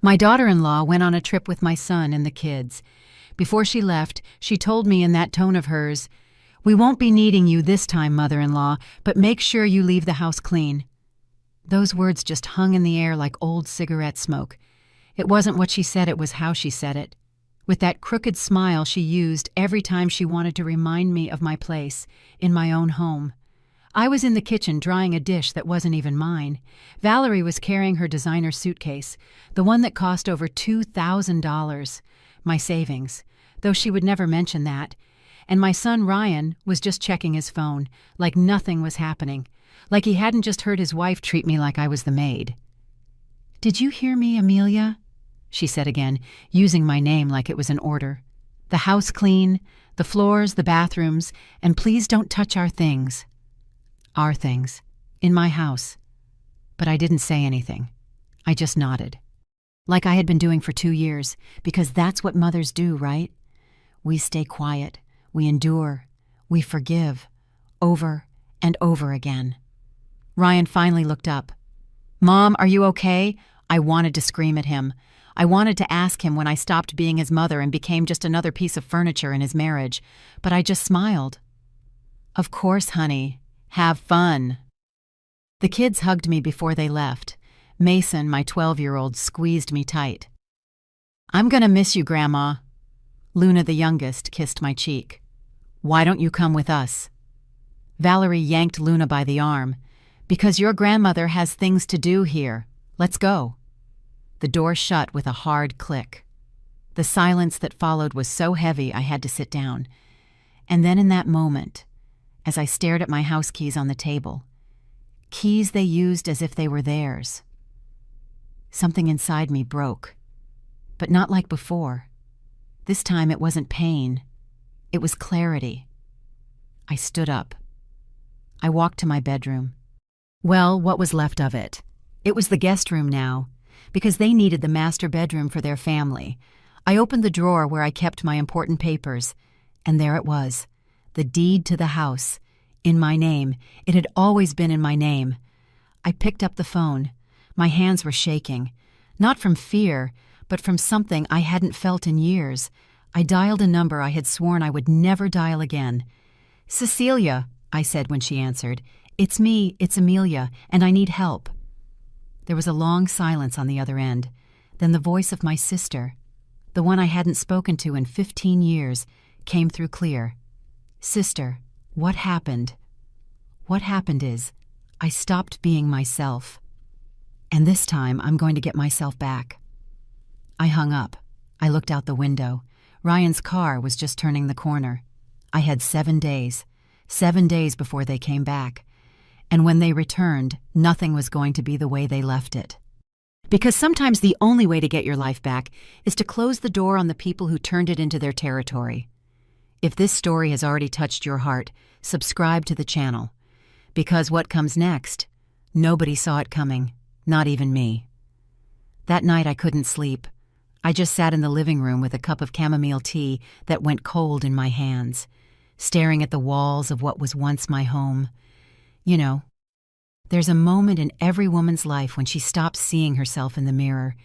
My daughter-in-law went on a trip with my son and the kids. Before she left, she told me in that tone of hers, "We won't be needing you this time, mother-in-law, but make sure you leave the house clean." Those words just hung in the air like old cigarette smoke. It wasn't what she said, it was how she said it. With that crooked smile she used every time she wanted to remind me of my place, in my own home. I was in the kitchen drying a dish that wasn't even mine. Valerie was carrying her designer suitcase, the one that cost over $2,000, my savings, though she would never mention that. And my son Ryan was just checking his phone, like nothing was happening, like he hadn't just heard his wife treat me like I was the maid. "Did you hear me, Amelia?" she said again, using my name like it was an order. "The house clean, the floors, the bathrooms, and please don't touch our things." Our things. In my house. But I didn't say anything. I just nodded. Like I had been doing for 2 years, because that's what mothers do, right? We stay quiet. We endure. We forgive. Over and over again. Ryan finally looked up. "Mom, are you okay?" I wanted to scream at him. I wanted to ask him when I stopped being his mother and became just another piece of furniture in his marriage, but I just smiled. "Of course, honey. Have fun." The kids hugged me before they left. Mason, my 12-year-old, squeezed me tight. "I'm gonna miss you, Grandma." Luna, the youngest, kissed my cheek. "Why don't you come with us?" Valerie yanked Luna by the arm. "Because your grandmother has things to do here. Let's go." The door shut with a hard click. The silence that followed was so heavy I had to sit down. And then in that moment, as I stared at my house keys on the table, keys they used as if they were theirs, something inside me broke. But not like before. This time it wasn't pain. It was clarity. I stood up. I walked to my bedroom. Well, what was left of it? It was the guest room now, because they needed the master bedroom for their family. I opened the drawer where I kept my important papers, and there it was, the deed to the house, in my name. It had always been in my name. I picked up the phone. My hands were shaking, not from fear, but from something I hadn't felt in years. I dialed a number I had sworn I would never dial again. "Cecilia," I said when she answered. "It's me, it's Amelia, and I need help." There was a long silence on the other end. Then the voice of my sister, the one I hadn't spoken to in 15 years, came through clear. "Sister, what happened?" What happened is, I stopped being myself. And this time, I'm going to get myself back. I hung up. I looked out the window. Ryan's car was just turning the corner. I had 7 days. 7 days before they came back. And when they returned, nothing was going to be the way they left it. Because sometimes the only way to get your life back is to close the door on the people who turned it into their territory. If this story has already touched your heart, subscribe to the channel. Because what comes next, nobody saw it coming, not even me. That night I couldn't sleep. I just sat in the living room with a cup of chamomile tea that went cold in my hands, staring at the walls of what was once my home. You know, there's a moment in every woman's life when she stops seeing herself in the mirror,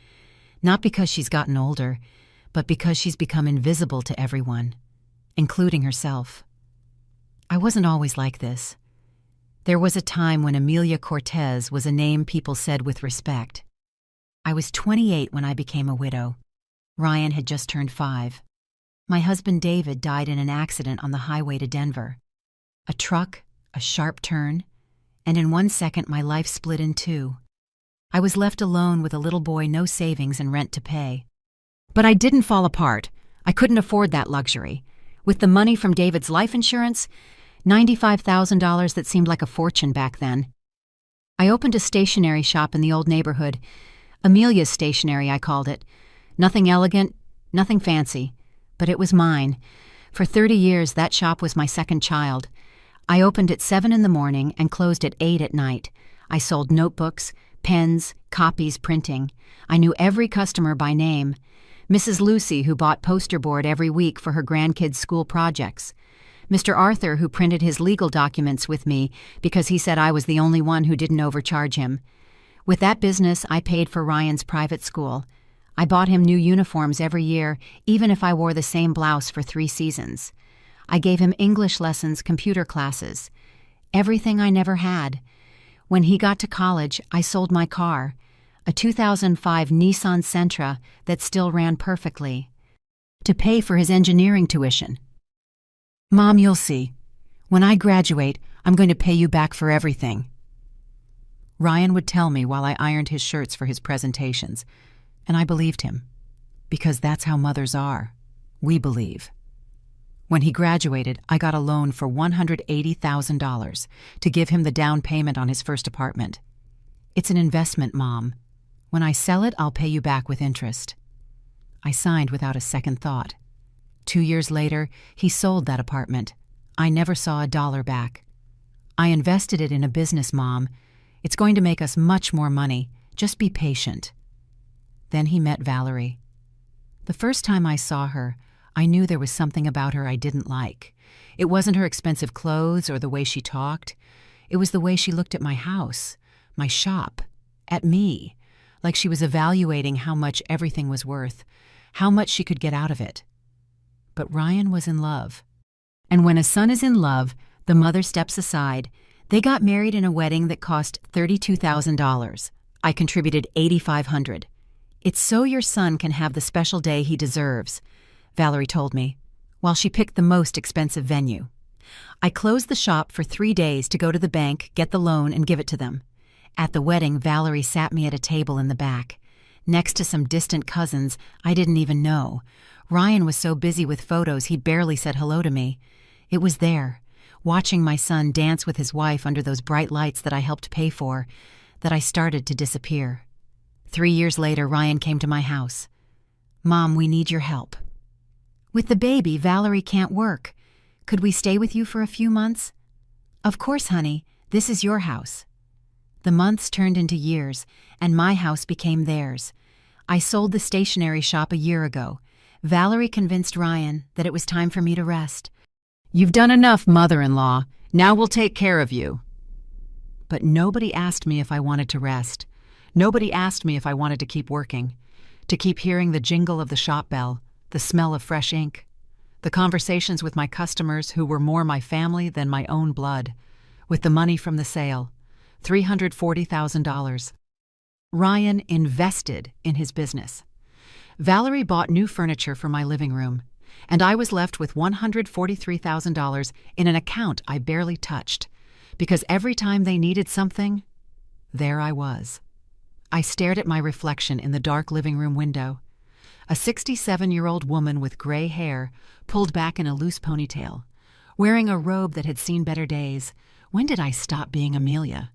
not because she's gotten older, but because she's become invisible to everyone, including herself. I wasn't always like this. There was a time when Amelia Cortez was a name people said with respect. I was 28 when I became a widow. Ryan had just turned 5. My husband David died in an accident on the highway to Denver. A truck, a sharp turn, and in 1 second my life split in two. I was left alone with a little boy, no savings and rent to pay. But I didn't fall apart. I couldn't afford that luxury. With the money from David's life insurance, $95,000 that seemed like a fortune back then, I opened a stationery shop in the old neighborhood. Amelia's Stationery, I called it. Nothing elegant, nothing fancy, but it was mine. For 30 years, that shop was my second child. I opened at 7 in the morning and closed at 8 at night. I sold notebooks, pens, copies, printing. I knew every customer by name. Mrs. Lucy, who bought poster board every week for her grandkids' school projects. Mr. Arthur, who printed his legal documents with me because he said I was the only one who didn't overcharge him. With that business, I paid for Ryan's private school. I bought him new uniforms every year, even if I wore the same blouse for 3 seasons. I gave him English lessons, computer classes. Everything I never had. When he got to college, I sold my car, a 2005 Nissan Sentra that still ran perfectly, to pay for his engineering tuition. Mom, you'll see. When I graduate, I'm going to pay you back for everything. Ryan would tell me while I ironed his shirts for his presentations, and I believed him, because that's how mothers are. We believe. When he graduated, I got a loan for $180,000 to give him the down payment on his first apartment. It's an investment, Mom. When I sell it, I'll pay you back with interest. I signed without a second thought. 2 years later, he sold that apartment. I never saw a dollar back. I invested it in a business, Mom. It's going to make us much more money. Just be patient. Then he met Valerie. The first time I saw her, I knew there was something about her I didn't like. It wasn't her expensive clothes or the way she talked. It was the way she looked at my house, my shop, at me, like she was evaluating how much everything was worth, how much she could get out of it. But Ryan was in love. And when a son is in love, the mother steps aside. They got married in a wedding that cost $32,000. I contributed $8,500. It's so your son can have the special day he deserves, Valerie told me, while she picked the most expensive venue. I closed the shop for 3 days to go to the bank, get the loan, and give it to them. At the wedding, Valerie sat me at a table in the back, next to some distant cousins I didn't even know. Ryan was so busy with photos he barely said hello to me. It was there, watching my son dance with his wife under those bright lights that I helped pay for, that I started to disappear. 3 years later, Ryan came to my house. Mom, we need your help. With the baby, Valerie can't work. Could we stay with you for a few months? Of course, honey. This is your house. The months turned into years, and my house became theirs. I sold the stationery shop a year ago. Valerie convinced Ryan that it was time for me to rest. You've done enough, mother-in-law. Now we'll take care of you. But nobody asked me if I wanted to rest. Nobody asked me if I wanted to keep working, to keep hearing the jingle of the shop bell, the smell of fresh ink, the conversations with my customers who were more my family than my own blood, with the money from the sale, $340,000. Ryan invested in his business. Valerie bought new furniture for my living room, and I was left with $143,000 in an account I barely touched, because every time they needed something, there I was. I stared at my reflection in the dark living room window. A 67-year-old woman with gray hair, pulled back in a loose ponytail, wearing a robe that had seen better days. When did I stop being Amelia?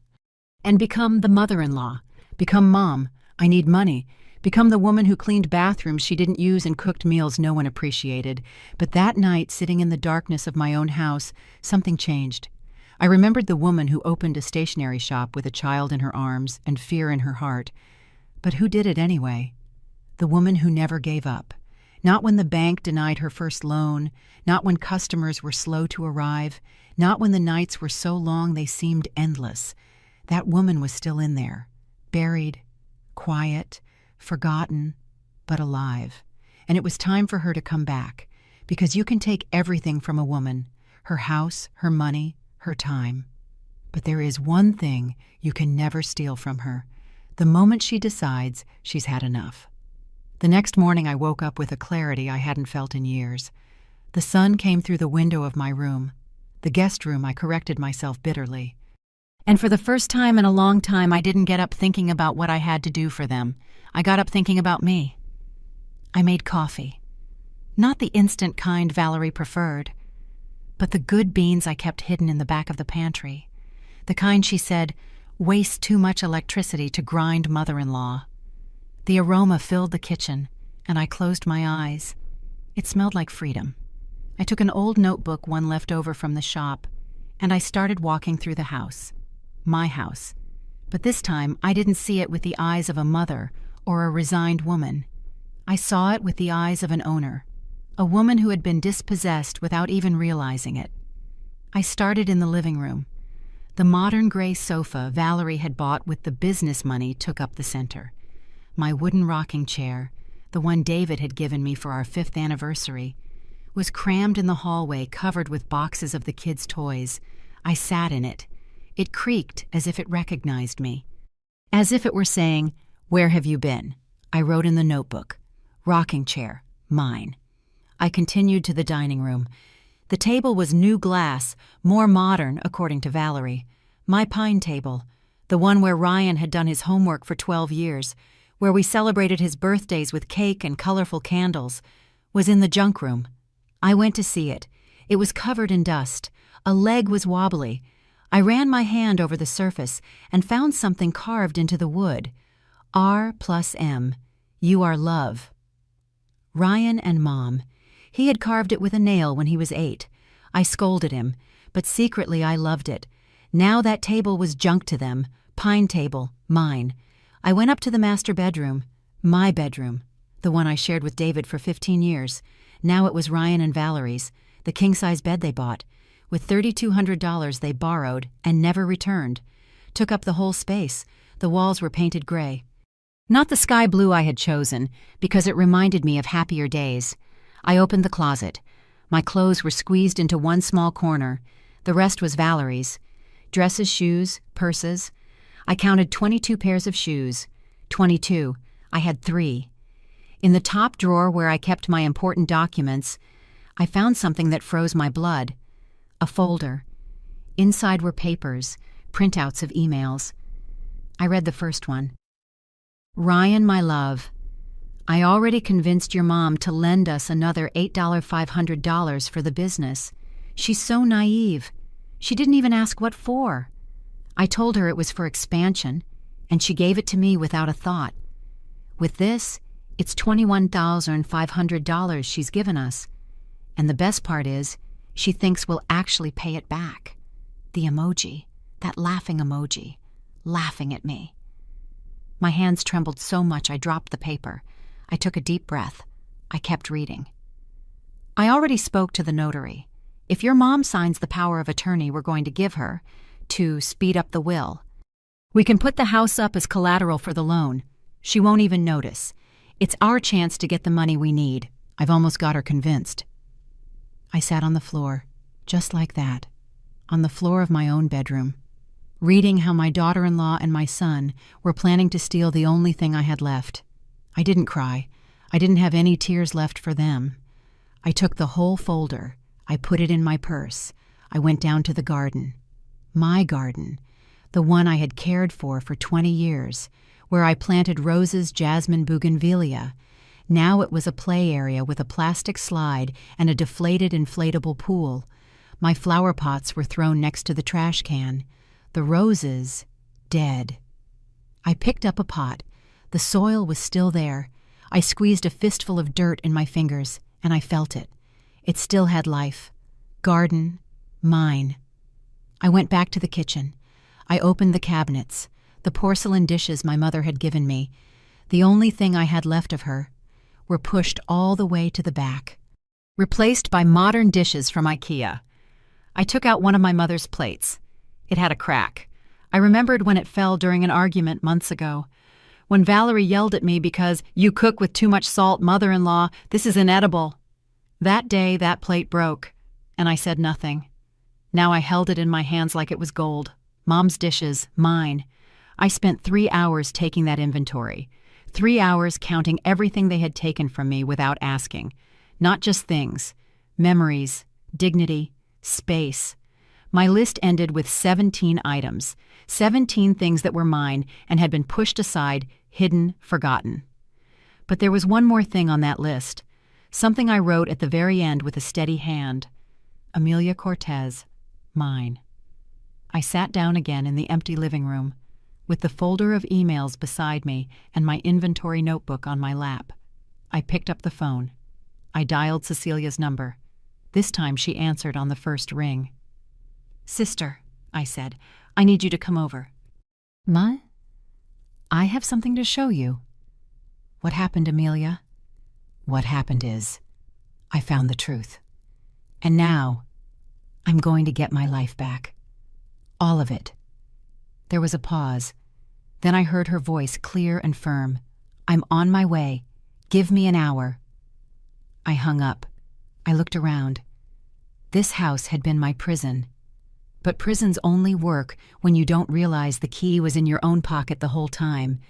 And become the mother-in-law, become Mom, I need money, become the woman who cleaned bathrooms she didn't use and cooked meals no one appreciated. But that night, sitting in the darkness of my own house, something changed. I remembered the woman who opened a stationery shop with a child in her arms and fear in her heart. But who did it anyway? The woman who never gave up. Not when the bank denied her first loan, not when customers were slow to arrive, not when the nights were so long they seemed endless. That woman was still in there, buried, quiet, forgotten, but alive. And it was time for her to come back, because you can take everything from a woman, her house, her money, her time. But there is one thing you can never steal from her: the moment she decides she's had enough. The next morning I woke up with a clarity I hadn't felt in years. The sun came through the window of my room. The guest room, I corrected myself bitterly. And for the first time in a long time, I didn't get up thinking about what I had to do for them. I got up thinking about me. I made coffee. Not the instant kind Valerie preferred, but the good beans I kept hidden in the back of the pantry. The kind she said wastes too much electricity to grind mother-in-law. The aroma filled the kitchen, and I closed my eyes. It smelled like freedom. I took an old notebook, one left over from the shop, and I started walking through the house. My house. But this time, I didn't see it with the eyes of a mother or a resigned woman. I saw it with the eyes of an owner, a woman who had been dispossessed without even realizing it. I started in the living room. The modern gray sofa Valerie had bought with the business money took up the center. My wooden rocking chair, the one David had given me for our 5th anniversary, was crammed in the hallway, covered with boxes of the kids' toys. I sat in it. It creaked as if it recognized me. As if it were saying, "Where have you been?" I wrote in the notebook, "Rocking chair, mine." I continued to the dining room. The table was new glass, more modern, according to Valerie. My pine table, the one where Ryan had done his homework for 12 years, where we celebrated his birthdays with cake and colorful candles, was in the junk room. I went to see it. It was covered in dust. A leg was wobbly. I ran my hand over the surface and found something carved into the wood. R+M. You are love. Ryan and Mom. He had carved it with a nail when he was 8. I scolded him, but secretly I loved it. Now that table was junk to them. Pine table, mine. I went up to the master bedroom. My bedroom. The one I shared with David for 15 years. Now it was Ryan and Valerie's, the king-size bed they bought, with $3,200 they borrowed and never returned. Took up the whole space. The walls were painted gray. Not the sky blue I had chosen, because it reminded me of happier days. I opened the closet. My clothes were squeezed into one small corner. The rest was Valerie's. Dresses, shoes, purses. I counted 22 pairs of shoes. 22. I had 3. In the top drawer where I kept my important documents, I found something that froze my blood. A folder. Inside were papers, printouts of emails. I read the first one. Ryan, my love, I already convinced your mom to lend us another $8,500 for the business. She's so naive. She didn't even ask what for. I told her it was for expansion, and she gave it to me without a thought. With this, it's $21,500 she's given us. And the best part is, she thinks we'll actually pay it back. The emoji, that laughing emoji, laughing at me. My hands trembled so much I dropped the paper. I took a deep breath. I kept reading. I already spoke to the notary. If your mom signs the power of attorney we're going to give her, to speed up the will, we can put the house up as collateral for the loan. She won't even notice. It's our chance to get the money we need. I've almost got her convinced. I sat on the floor, just like that, on the floor of my own bedroom, reading how my daughter-in-law and my son were planning to steal the only thing I had left. I didn't cry. I didn't have any tears left for them. I took the whole folder. I put it in my purse. I went down to the garden. My garden, the one I had cared for 20 years, where I planted roses, jasmine, bougainvillea. Now it was a play area with a plastic slide and a deflated inflatable pool. My flower pots were thrown next to the trash can. The roses, dead. I picked up a pot. The soil was still there. I squeezed a fistful of dirt in my fingers, and I felt it. It still had life. Garden, mine. I went back to the kitchen. I opened the cabinets, the porcelain dishes my mother had given me, the only thing I had left of her, were pushed all the way to the back, replaced by modern dishes from IKEA. I took out one of my mother's plates. It had a crack. I remembered when it fell during an argument months ago, when Valerie yelled at me because, "You cook with too much salt, mother-in-law, this is inedible." That day, that plate broke, and I said nothing. Now I held it in my hands like it was gold. Mom's dishes, mine. I spent 3 hours taking that inventory. 3 hours counting everything they had taken from me without asking. Not just things. Memories, dignity, space. My list ended with 17 items. 17 things that were mine and had been pushed aside, hidden, forgotten. But there was one more thing on that list. Something I wrote at the very end with a steady hand. Amelia Cortez, mine. I sat down again in the empty living room, with the folder of emails beside me and my inventory notebook on my lap. I picked up the phone. I dialed Cecilia's number. This time she answered on the first ring. "Sister," I said, "I need you to come over." "Ma? I have something to show you." "What happened, Amelia?" "What happened is, I found the truth. And now, I'm going to get my life back. All of it." There was a pause. Then I heard her voice clear and firm. "I'm on my way. Give me an hour." I hung up. I looked around. This house had been my prison. But prisons only work when you don't realize the key was in your own pocket the whole time.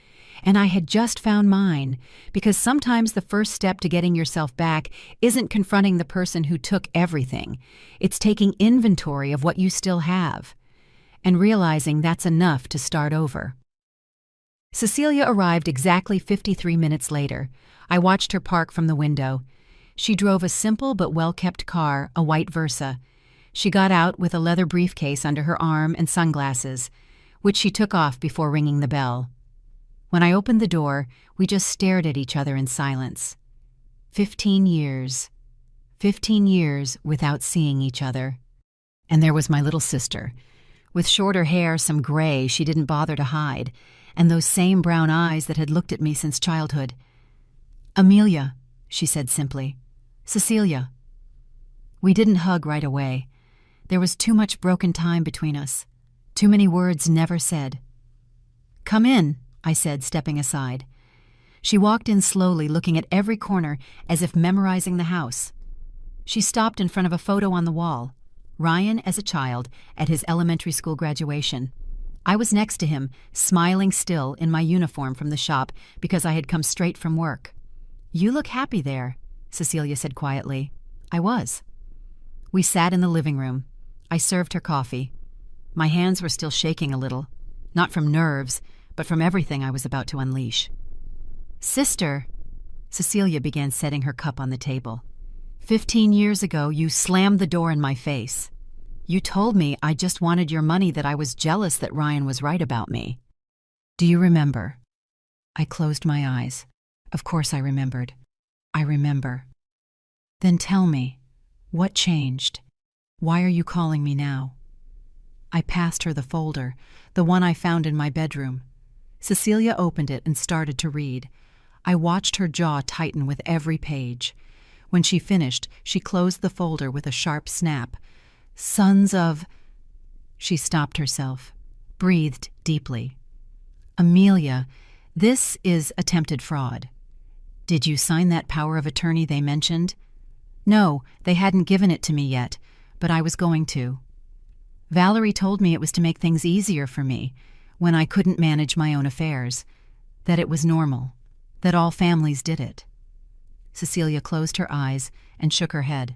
And I had just found mine, because sometimes the first step to getting yourself back isn't confronting the person who took everything. It's taking inventory of what you still have, and realizing that's enough to start over. Cecilia arrived exactly 53 minutes later. I watched her park from the window. She drove a simple but well-kept car, a white Versa. She got out with a leather briefcase under her arm and sunglasses, which she took off before ringing the bell. When I opened the door, we just stared at each other in silence. 15 years. 15 years without seeing each other. And there was my little sister, with shorter hair, some gray she didn't bother to hide, and those same brown eyes that had looked at me since childhood. "Amelia," she said simply. "Cecilia." We didn't hug right away. There was too much broken time between us. Too many words never said. "Come in," I said, stepping aside. She walked in slowly, looking at every corner as if memorizing the house. She stopped in front of a photo on the wall. Ryan as a child at his elementary school graduation. I was next to him, smiling still in my uniform from the shop because I had come straight from work. "You look happy there," Cecilia said quietly. I was. We sat in the living room. I served her coffee. My hands were still shaking a little, not from nerves, but from everything I was about to unleash. "Sister," Cecilia began setting her cup on the table. 15 years ago, you slammed the door in my face. You told me I just wanted your money, that I was jealous that Ryan was right about me. Do you remember?" I closed my eyes. Of course I remembered. I remember. "Then tell me, what changed? Why are you calling me now?" I passed her the folder, the one I found in my bedroom. Cecilia opened it and started to read. I watched her jaw tighten with every page. When she finished, she closed the folder with a sharp snap. "Sons of—" She stopped herself, breathed deeply. "Amelia, this is attempted fraud. Did you sign that power of attorney they mentioned?" "No, they hadn't given it to me yet, but I was going to. Valerie told me it was to make things easier for me when I couldn't manage my own affairs, that it was normal, that all families did it." Cecilia closed her eyes and shook her head.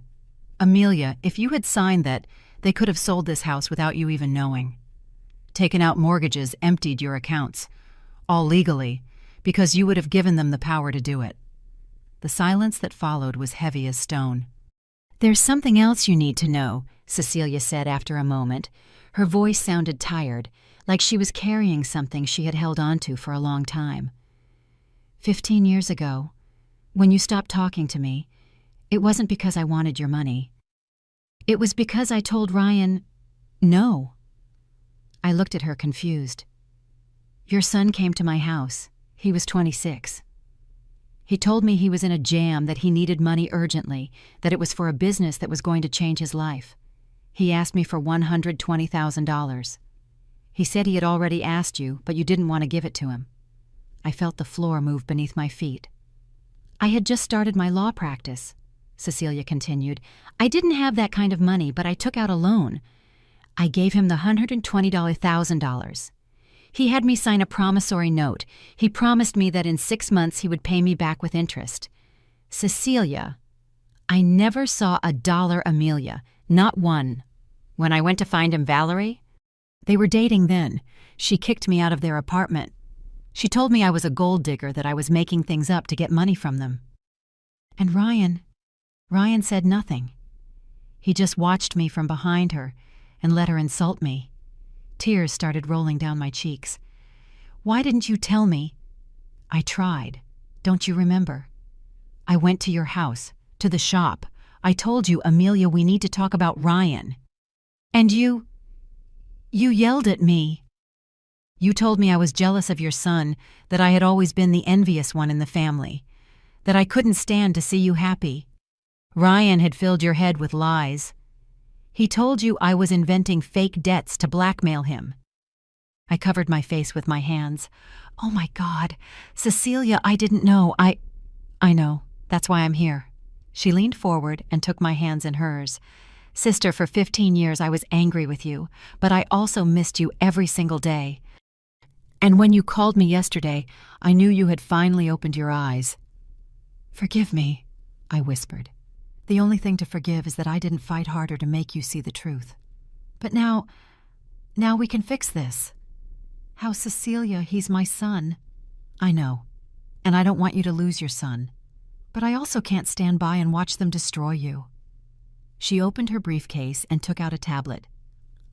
"Amelia, if you had signed that, they could have sold this house without you even knowing. Taken out mortgages, emptied your accounts, all legally, because you would have given them the power to do it." The silence that followed was heavy as stone. "There's something else you need to know," Cecilia said after a moment. Her voice sounded tired, like she was carrying something she had held on to for a long time. 15 years ago, when you stopped talking to me, it wasn't because I wanted your money. It was because I told Ryan, no." I looked at her confused. "Your son came to my house. He was 26. He told me he was in a jam, that he needed money urgently, that it was for a business that was going to change his life. He asked me for $120,000. He said he had already asked you, but you didn't want to give it to him." I felt the floor move beneath my feet. "I had just started my law practice," Cecilia continued. "I didn't have that kind of money, but I took out a loan. I gave him the $120,000. He had me sign a promissory note. He promised me that in 6 months he would pay me back with interest. Cecilia, I never saw a dollar, Amelia, not one. When I went to find him, Valerie, they were dating then. She kicked me out of their apartment. She told me I was a gold digger, that I was making things up to get money from them. And Ryan said nothing. He just watched me from behind her and let her insult me. Tears started rolling down my cheeks. Why didn't you tell me? I tried. Don't you remember? I went to your house, to the shop. I told you, Amelia, we need to talk about Ryan. And you yelled at me. You told me I was jealous of your son, that I had always been the envious one in the family, that I couldn't stand to see you happy. Ryan had filled your head with lies. He told you I was inventing fake debts to blackmail him. I covered my face with my hands. Oh my God, Cecilia, I didn't know. I know. That's why I'm here. She leaned forward and took my hands in hers. Sister, for 15 years I was angry with you, but I also missed you every single day. And when you called me yesterday, I knew you had finally opened your eyes. Forgive me, I whispered. The only thing to forgive is that I didn't fight harder to make you see the truth. But now we can fix this. How Cecilia, he's my son. I know, and I don't want you to lose your son. But I also can't stand by and watch them destroy you. She opened her briefcase and took out a tablet.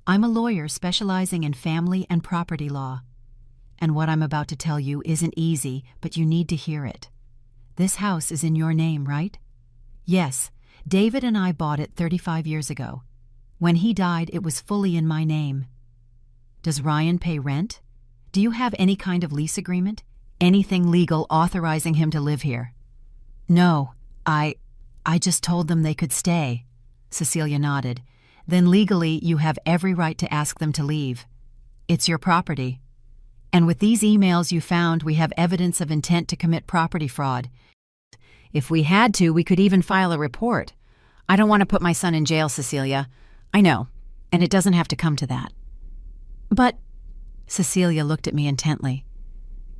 I'm a lawyer specializing in family and property law. And what I'm about to tell you isn't easy, but you need to hear it. This house is in your name, right? Yes, David and I bought it 35 years ago. When he died, it was fully in my name. Does Ryan pay rent? Do you have any kind of lease agreement? Anything legal authorizing him to live here? No, I just told them they could stay. Cecilia nodded. Then legally, you have every right to ask them to leave. It's your property. And with these emails you found, we have evidence of intent to commit property fraud. If we had to, we could even file a report. I don't want to put my son in jail, Cecilia. I know, and it doesn't have to come to that. But, Cecilia looked at me intently.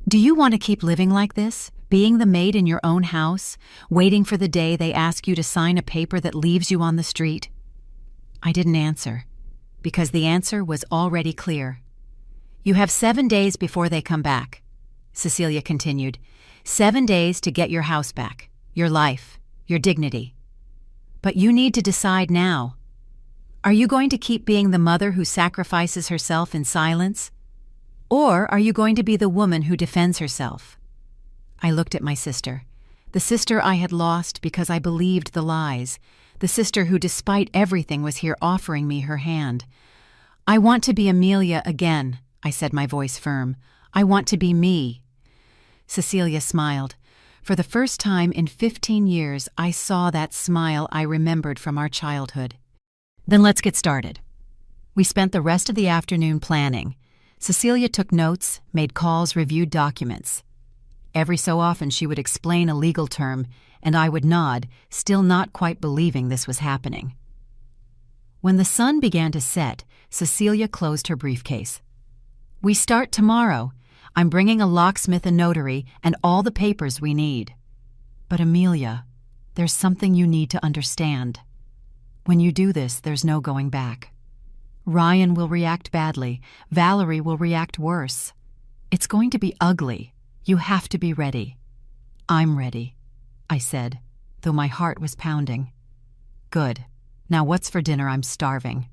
Do you want to keep living like this? Being the maid in your own house, waiting for the day they ask you to sign a paper that leaves you on the street? I didn't answer, because the answer was already clear. You have 7 days before they come back, Cecilia continued. 7 days to get your house back, your life, your dignity. But you need to decide now. Are you going to keep being the mother who sacrifices herself in silence? Or are you going to be the woman who defends herself? I looked at my sister, the sister I had lost because I believed the lies, the sister who despite everything was here offering me her hand. I want to be Amelia again, I said, my voice firm. I want to be me. Cecilia smiled. For the first time in 15 years, I saw that smile I remembered from our childhood. Then let's get started. We spent the rest of the afternoon planning. Cecilia took notes, made calls, reviewed documents. Every so often she would explain a legal term, and I would nod, still not quite believing this was happening. When the sun began to set, Cecilia closed her briefcase. We start tomorrow. I'm bringing a locksmith and notary and all the papers we need. But Amelia, there's something you need to understand. When you do this, there's no going back. Ryan will react badly. Valerie will react worse. It's going to be ugly. You have to be ready. I'm ready, I said, though my heart was pounding. Good. Now what's for dinner? I'm starving.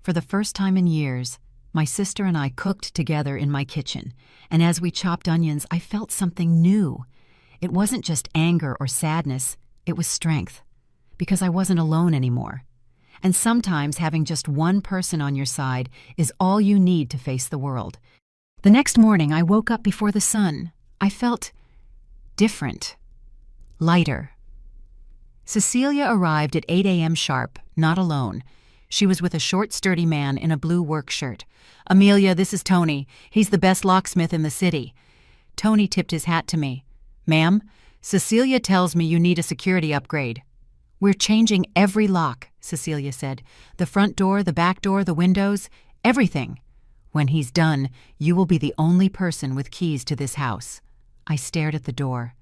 For the first time in years, my sister and I cooked together in my kitchen, and as we chopped onions, I felt something new. It wasn't just anger or sadness, it was strength, because I wasn't alone anymore. And sometimes having just one person on your side is all you need to face the world. The next morning, I woke up before the sun. I felt different, lighter. Cecilia arrived at 8 a.m. sharp, not alone. She was with a short, sturdy man in a blue work shirt. Amelia, this is Tony. He's the best locksmith in the city. Tony tipped his hat to me. Ma'am, Cecilia tells me you need a security upgrade. We're changing every lock, Cecilia said. The front door, the back door, the windows, everything. When he's done, you will be the only person with keys to this house. I stared at the door.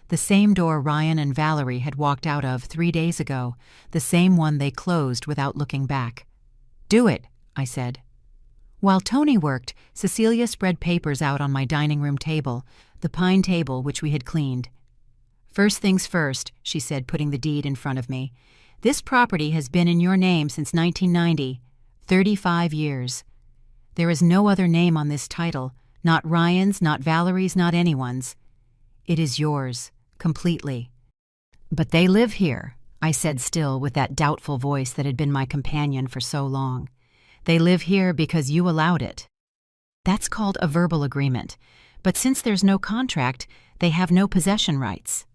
The same door Ryan and Valerie had walked out of 3 days ago, the same one they closed without looking back. Do it, I said. While Tony worked, Cecilia spread papers out on my dining room table, the pine table which we had cleaned. First things first, she said, putting the deed in front of me. This property has been in your name since 1990, 35 years. There is no other name on this title, not Ryan's, not Valerie's, not anyone's. It is yours, completely. But they live here, I said still with that doubtful voice that had been my companion for so long. They live here because you allowed it. That's called a verbal agreement, but since there's no contract, they have no possession rights.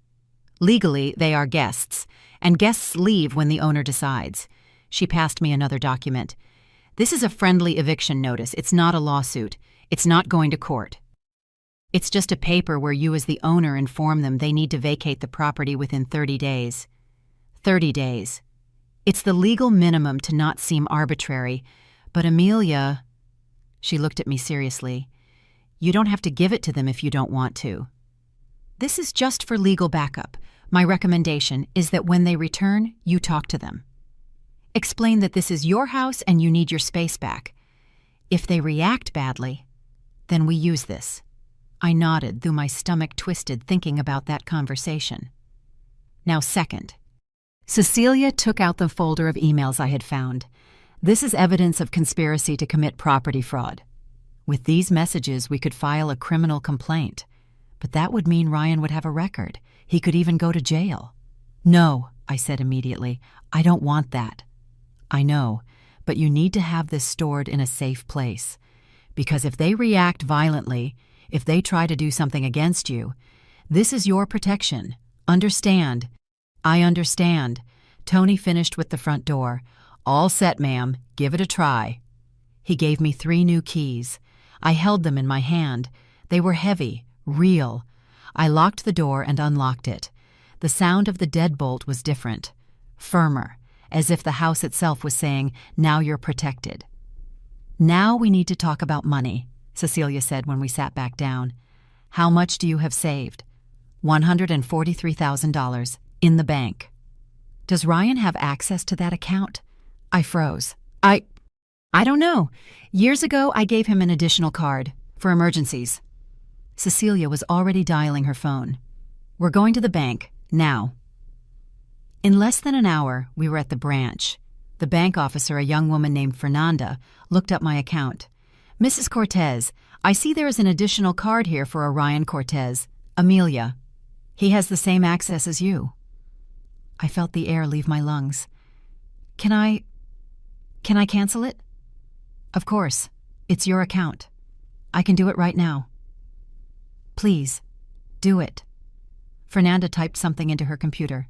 Legally, they are guests, and guests leave when the owner decides. She passed me another document. This is a friendly eviction notice. It's not a lawsuit. It's not going to court. It's just a paper where you as the owner inform them they need to vacate the property within 30 days. 30 days. It's the legal minimum to not seem arbitrary, but Amelia, she looked at me seriously, you don't have to give it to them if you don't want to. This is just for legal backup. My recommendation is that when they return, you talk to them. Explain that this is your house and you need your space back. If they react badly, then we use this. I nodded, though my stomach twisted thinking about that conversation. Now, second, Cecilia took out the folder of emails I had found. This is evidence of conspiracy to commit property fraud. With these messages, we could file a criminal complaint. But that would mean Ryan would have a record. He could even go to jail. No, I said immediately. I don't want that. I know, but you need to have this stored in a safe place. Because if they react violently, if they try to do something against you, this is your protection. Understand? I understand. Tony finished with the front door. All set, ma'am. Give it a try. He gave me 3 new keys. I held them in my hand. They were heavy, real. I locked the door and unlocked it. The sound of the deadbolt was different, firmer, as if the house itself was saying, now you're protected. Now we need to talk about money, Cecilia said when we sat back down. How much do you have saved? $143,000 in the bank. Does Ryan have access to that account? I froze. I don't know. Years ago, I gave him an additional card for emergencies. Cecilia was already dialing her phone. We're going to the bank, now. In less than an hour, we were at the branch. The bank officer, a young woman named Fernanda, looked up my account. Mrs. Cortez, I see there is an additional card here for Orion Cortez, Amelia. He has the same access as you. I felt the air leave my lungs. Can I cancel it? Of course. It's your account. I can do it right now. Please, do it. Fernanda typed something into her computer.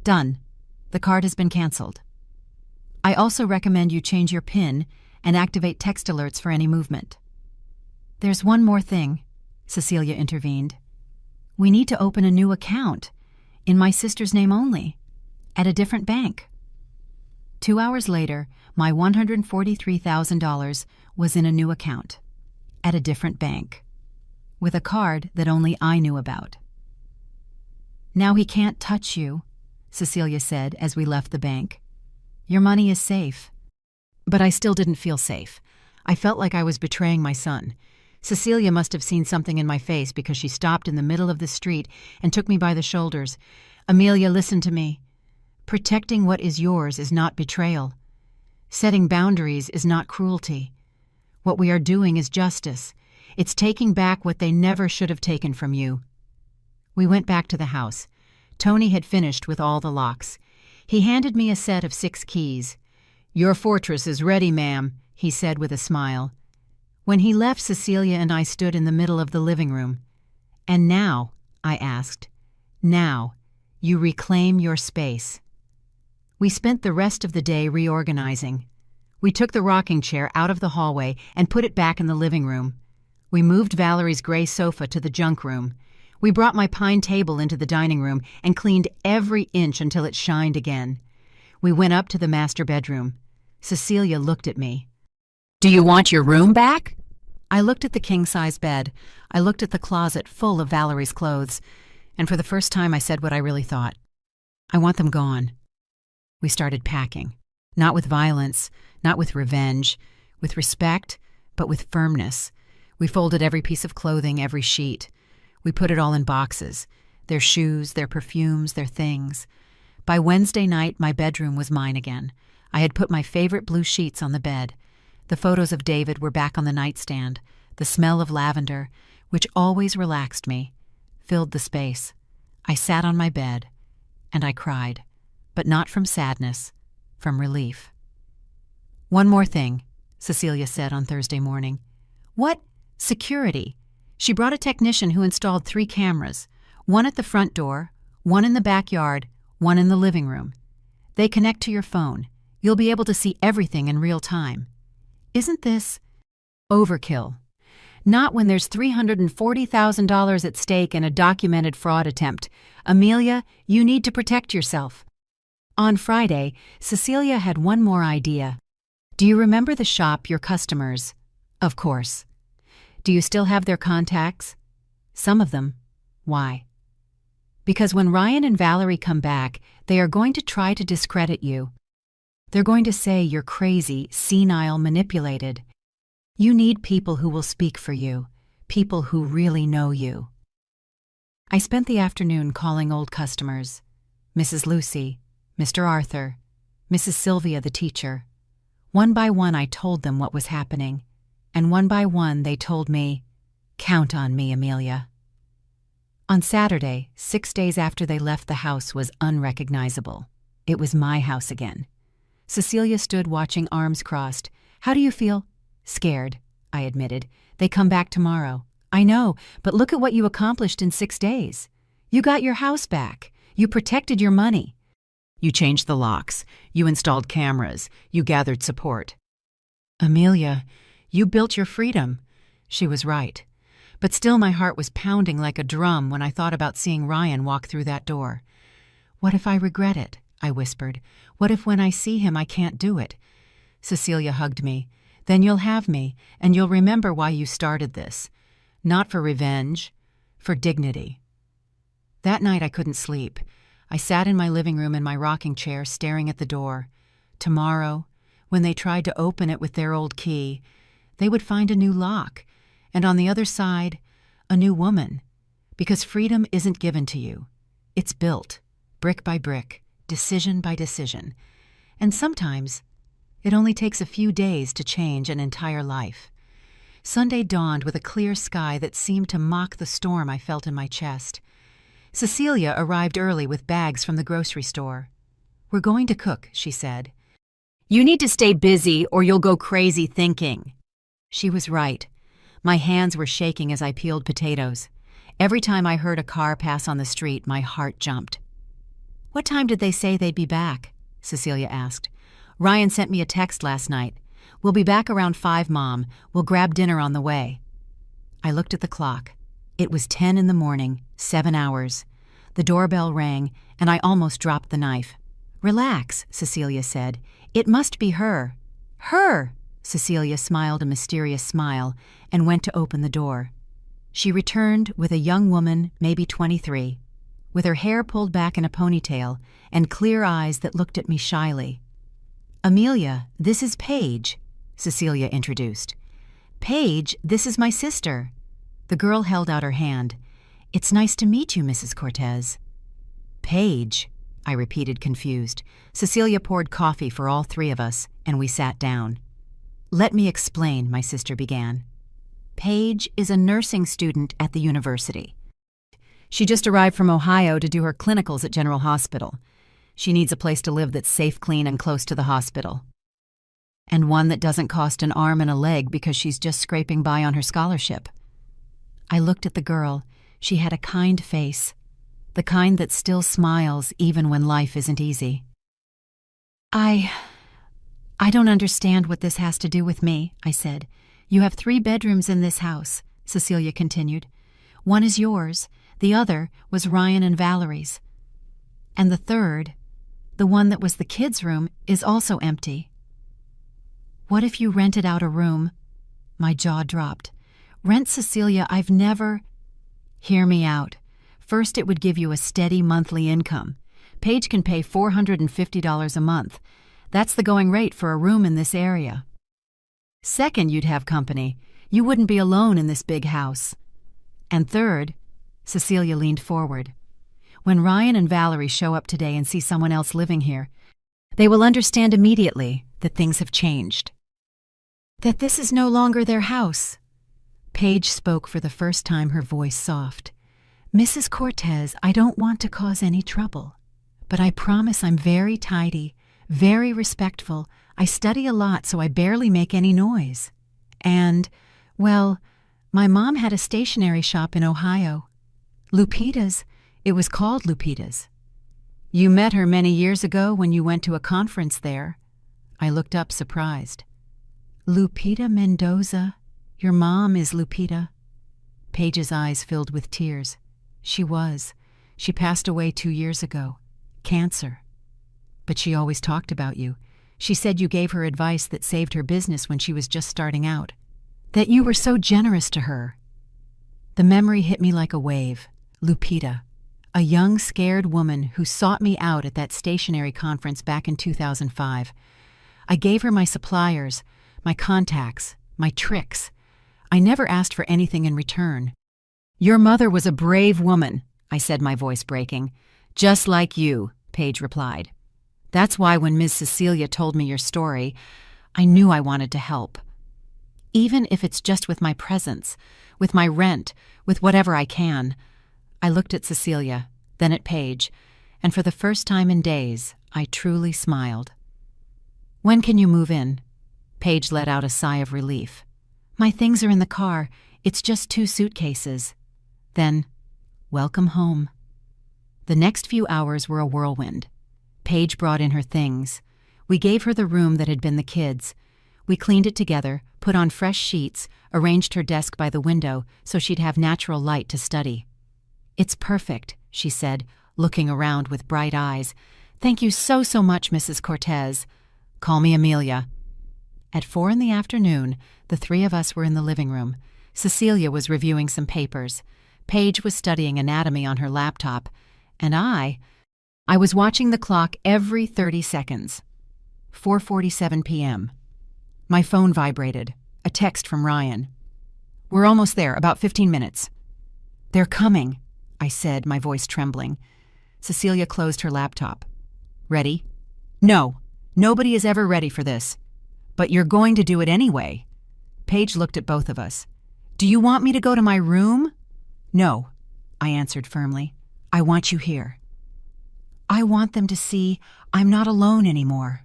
Done. The card has been canceled. I also recommend you change your PIN and activate text alerts for any movement. There's one more thing, Cecilia intervened. We need to open a new account, in my sister's name only, at a different bank. 2 hours later, my $143,000 was in a new account, at a different bank, with a card that only I knew about. Now he can't touch you, Cecilia said as we left the bank. Your money is safe. But I still didn't feel safe. I felt like I was betraying my son. Cecilia must have seen something in my face because she stopped in the middle of the street and took me by the shoulders. Amelia, listen to me. Protecting what is yours is not betrayal. Setting boundaries is not cruelty. What we are doing is justice. It's taking back what they never should have taken from you. We went back to the house. Tony had finished with all the locks. He handed me a set of 6 keys. Your fortress is ready, ma'am, he said with a smile. When he left, Cecilia and I stood in the middle of the living room. And now, I asked, now, you reclaim your space. We spent the rest of the day reorganizing. We took the rocking chair out of the hallway and put it back in the living room. We moved Valerie's gray sofa to the junk room. We brought my pine table into the dining room and cleaned every inch until it shined again. We went up to the master bedroom. Cecilia looked at me. Do you want your room back? I looked at the king-size bed. I looked at the closet full of Valerie's clothes. And for the first time, I said what I really thought. I want them gone. We started packing. Not with violence, not with revenge, with respect, but with firmness. We folded every piece of clothing, every sheet. We put it all in boxes. Their shoes, their perfumes, their things. By Wednesday night, my bedroom was mine again. I had put my favorite blue sheets on the bed. The photos of David were back on the nightstand. The smell of lavender, which always relaxed me, filled the space. I sat on my bed, and I cried, but not from sadness, from relief. One more thing, Cecilia said on Thursday morning. What? Security. She brought a technician who installed 3 cameras, one at the front door, one in the backyard, one in the living room. They connect to your phone. You'll be able to see everything in real time. Isn't this overkill? Not when there's $340,000 at stake in a documented fraud attempt. Amelia, you need to protect yourself. On Friday, Cecilia had one more idea. Do you remember the shop, your customers? Of course. Do you still have their contacts? Some of them. Why? Because when Ryan and Valerie come back, they are going to try to discredit you. They're going to say you're crazy, senile, manipulated. You need people who will speak for you, people who really know you. I spent the afternoon calling old customers. Mrs. Lucy, Mr. Arthur, Mrs. Sylvia the teacher. One by one I told them what was happening, and one by one they told me, "Count on me, Amelia." On Saturday, 6 days after they left, the house was unrecognizable. It was my house again. Cecilia stood watching, arms crossed. "How do you feel?" "Scared," I admitted. "They come back tomorrow." "I know, but look at what you accomplished in 6 days. You got your house back. You protected your money. You changed the locks. You installed cameras. You gathered support." "Amelia, you built your freedom." She was right. But still my heart was pounding like a drum when I thought about seeing Ryan walk through that door. "What if I regret it?" I whispered. "What if when I see him I can't do it?" Cecilia hugged me. "Then you'll have me, and you'll remember why you started this. Not for revenge, for dignity." That night I couldn't sleep. I sat in my living room in my rocking chair staring at the door. Tomorrow, when they tried to open it with their old key, they would find a new lock, and on the other side, a new woman. Because freedom isn't given to you. It's built, brick by brick, decision by decision. And sometimes, it only takes a few days to change an entire life. Sunday dawned with a clear sky that seemed to mock the storm I felt in my chest. Cecilia arrived early with bags from the grocery store. "We're going to cook," she said. "You need to stay busy or you'll go crazy thinking." She was right. My hands were shaking as I peeled potatoes. Every time I heard a car pass on the street, my heart jumped. "What time did they say they'd be back?" Cecilia asked. "Ryan sent me a text last night. We'll be back around 5, Mom. We'll grab dinner on the way." I looked at the clock. It was 10 in the morning, 7 hours. The doorbell rang, and I almost dropped the knife. "Relax," Cecilia said. "It must be her." "Her!" Cecilia smiled a mysterious smile and went to open the door. She returned with a young woman, maybe 23, with her hair pulled back in a ponytail and clear eyes that looked at me shyly. "Amelia, this is Paige," Cecilia introduced. "Paige, this is my sister." The girl held out her hand. "It's nice to meet you, Mrs. Cortez." "Paige," I repeated, confused. Cecilia poured coffee for all 3 of us, and we sat down. "Let me explain," my sister began. "Paige is a nursing student at the university. She just arrived from Ohio to do her clinicals at General Hospital. She needs a place to live that's safe, clean, and close to the hospital. And one that doesn't cost an arm and a leg because she's just scraping by on her scholarship." I looked at the girl. She had a kind face, the kind that still smiles even when life isn't easy. I don't understand what this has to do with me," I said. "You have 3 bedrooms in this house," Cecilia continued. "One is yours, the other was Ryan and Valerie's. And the third, the one that was the kids' room, is also empty." "What if you rented out a room?" My jaw dropped. "Rent, Cecilia, I've never—" "Hear me out. First, it would give you a steady monthly income. Paige can pay $450 a month. That's the going rate for a room in this area. Second, you'd have company. You wouldn't be alone in this big house. And third," Cecilia leaned forward, "when Ryan and Valerie show up today and see someone else living here, they will understand immediately that things have changed. That this is no longer their house." Paige spoke for the first time, her voice soft. "Mrs. Cortez, I don't want to cause any trouble, but I promise I'm very tidy, very respectful. I study a lot, so I barely make any noise. And, well, my mom had a stationery shop in Ohio. Lupita's. It was called Lupita's. You met her many years ago when you went to a conference there." I looked up, surprised. "Lupita Mendoza Your mom is Lupita? Paige's eyes filled with tears. She was. She passed away 2 years ago. Cancer. But she always talked about you. She said you gave her advice that saved her business when she was just starting out. That you were so generous to her. The memory hit me like a wave. Lupita. A young, scared woman who sought me out at that stationery conference back in 2005. I gave her my suppliers, my contacts, my tricks. I never asked for anything in return. Your mother was a brave woman, I said, my voice breaking. Just like you, Paige replied. That's why when Ms. Cecilia told me your story, I knew I wanted to help. Even if it's just with my presence, with my rent, with whatever I can. I looked at Cecilia, then at Paige, and for the first time in days, I truly smiled. When can you move in? Paige let out a sigh of relief. My things are in the car. It's just 2 suitcases. Then, welcome home. The next few hours were a whirlwind. Paige brought in her things. We gave her the room that had been the kids'. We cleaned it together, put on fresh sheets, arranged her desk by the window so she'd have natural light to study. It's perfect, she said, looking around with bright eyes. Thank you so much, Mrs. Cortez. Call me Amelia. At 4 p.m, the 3 of us were in the living room. Cecilia was reviewing some papers. Paige was studying anatomy on her laptop. And I was watching the clock every 30 seconds. 4:47 p.m. My phone vibrated. A text from Ryan. We're almost there, about 15 minutes. They're coming, I said, my voice trembling. Cecilia closed her laptop. Ready? No, nobody is ever ready for this. But you're going to do it anyway. Paige looked at both of us. Do you want me to go to my room? No, I answered firmly. I want you here. I want them to see I'm not alone anymore.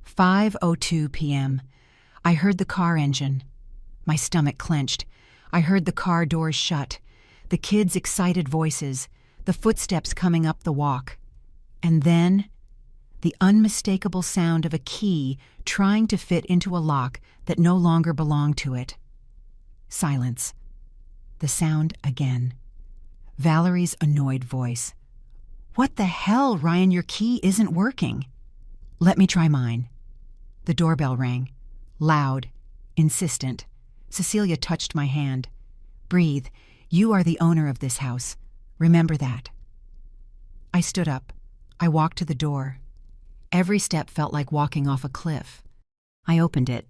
5:02 p.m. I heard the car engine. My stomach clenched. I heard the car doors shut, the kids' excited voices, the footsteps coming up the walk. And then, the unmistakable sound of a key trying to fit into a lock that no longer belonged to it. Silence. The sound again. Valerie's annoyed voice. What the hell, Ryan, your key isn't working. Let me try mine. The doorbell rang. Loud. Insistent. Cecilia touched my hand. Breathe. You are the owner of this house. Remember that. I stood up. I walked to the door. Every step felt like walking off a cliff. I opened it.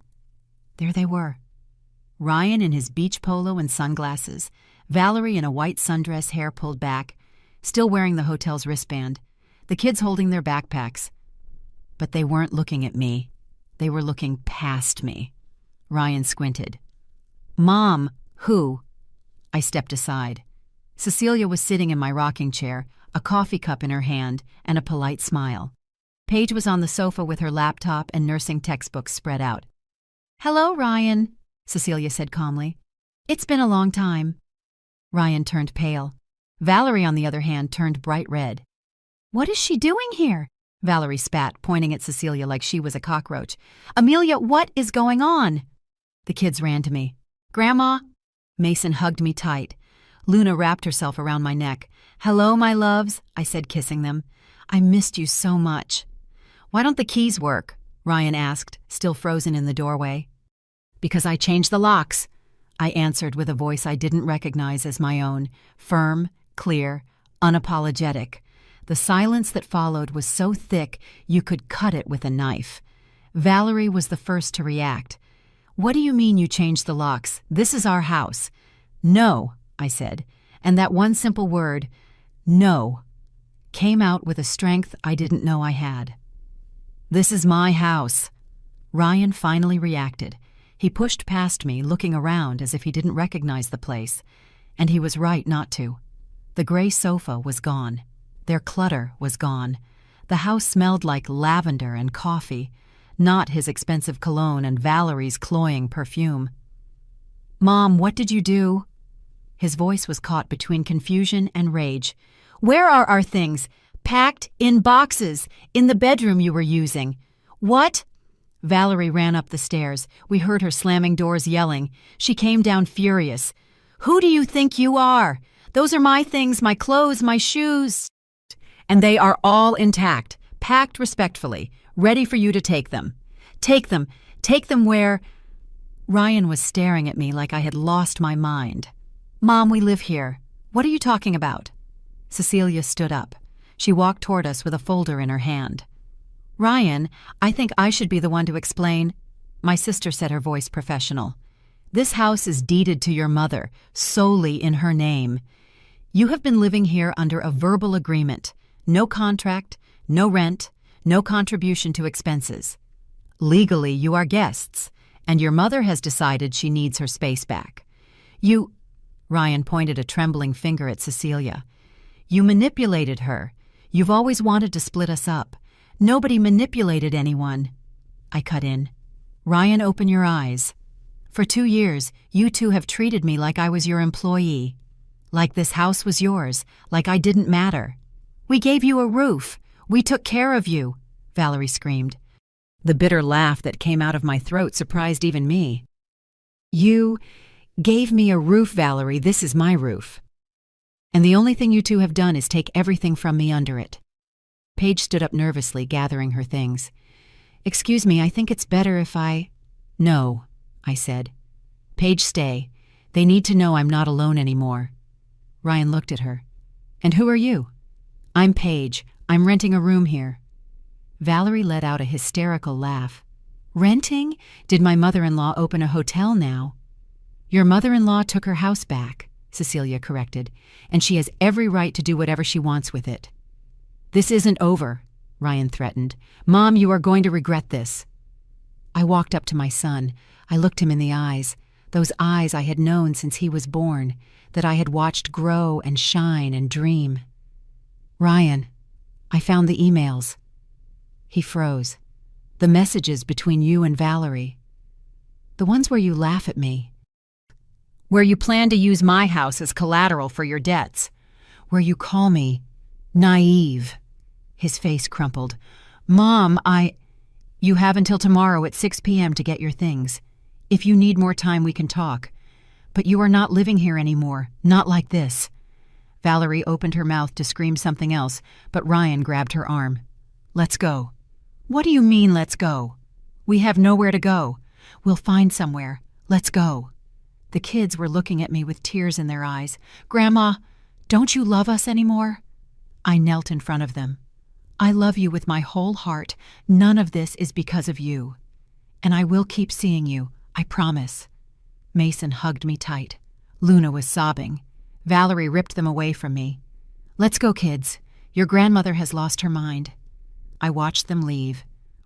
There they were. Ryan in his beach polo and sunglasses, Valerie in a white sundress, hair pulled back, still wearing the hotel's wristband, the kids holding their backpacks. But they weren't looking at me. They were looking past me. Ryan squinted. Mom, who? I stepped aside. Cecilia was sitting in my rocking chair, a coffee cup in her hand, and a polite smile. Paige was on the sofa with her laptop and nursing textbooks spread out. Hello, Ryan, Cecilia said calmly. It's been a long time. Ryan turned pale. Valerie, on the other hand, turned bright red. What is she doing here? Valerie spat, pointing at Cecilia like she was a cockroach. Amelia, what is going on? The kids ran to me. Grandma? Mason hugged me tight. Luna wrapped herself around my neck. Hello, my loves, I said, kissing them. I missed you so much. Why don't the keys work? Ryan asked, still frozen in the doorway. Because I changed the locks, I answered with a voice I didn't recognize as my own, firm, clear, unapologetic. The silence that followed was so thick you could cut it with a knife. Valerie was the first to react. What do you mean you changed the locks? This is our house. No, I said, and that one simple word, no, came out with a strength I didn't know I had. This is my house. Ryan finally reacted. He pushed past me, looking around as if he didn't recognize the place. And he was right not to. The gray sofa was gone. Their clutter was gone. The house smelled like lavender and coffee, not his expensive cologne and Valerie's cloying perfume. Mom, what did you do? His voice was caught between confusion and rage. Where are our things? Packed in boxes, in the bedroom you were using. What? Valerie ran up the stairs. We heard her slamming doors, yelling. She came down furious. "Who do you think you are? Those are my things, my clothes, my shoes. And they are all intact, packed respectfully, ready for you to take them. Take them. Take them where—" Ryan was staring at me like I had lost my mind. "Mom, we live here. What are you talking about?" Cecilia stood up. She walked toward us with a folder in her hand. "Ryan, I think I should be the one to explain." My sister said, her voice professional. "This house is deeded to your mother, solely in her name. You have been living here under a verbal agreement. No contract, no rent, no contribution to expenses. Legally, you are guests, and your mother has decided she needs her space back. You—" Ryan pointed a trembling finger at Cecilia. "You manipulated her. You've always wanted to split us up. Nobody manipulated anyone." I cut in. "Ryan, open your eyes. For 2 years, you two have treated me like I was your employee. Like this house was yours, like I didn't matter. We gave you a roof. We took care of you," Valerie screamed. The bitter laugh that came out of my throat surprised even me. "You gave me a roof, Valerie. This is my roof. And the only thing you two have done is take everything from me under it." Paige stood up nervously, gathering her things. "Excuse me, I think it's better if I—" "No," I said. "Paige, stay. They need to know I'm not alone anymore." Ryan looked at her. "And who are you?" "I'm Paige. I'm renting a room here." Valerie let out a hysterical laugh. "Renting? Did my mother-in-law open a hotel now?" "Your mother-in-law took her house back," Cecilia corrected, "and she has every right to do whatever she wants with it." "This isn't over," Ryan threatened. "Mom, you are going to regret this." I walked up to my son. I looked him in the eyes, those eyes I had known since he was born, that I had watched grow and shine and dream. "Ryan, I found the emails." He froze. "The messages between you and Valerie. The ones where you laugh at me. Where you plan to use my house as collateral for your debts. Where you call me naive." His face crumpled. "Mom, You have until tomorrow at 6 p.m. to get your things. If you need more time, we can talk. But you are not living here anymore, not like this." Valerie opened her mouth to scream something else, but Ryan grabbed her arm. "Let's go." "What do you mean, let's go?" "We have nowhere to go. We'll find somewhere. Let's go." The kids were looking at me with tears in their eyes. "Grandma, don't you love us anymore?" I knelt in front of them. "I love you with my whole heart. None of this is because of you. And I will keep seeing you, I promise." Mason hugged me tight. Luna was sobbing. Valerie ripped them away from me. "Let's go, kids. Your grandmother has lost her mind." I watched them leave,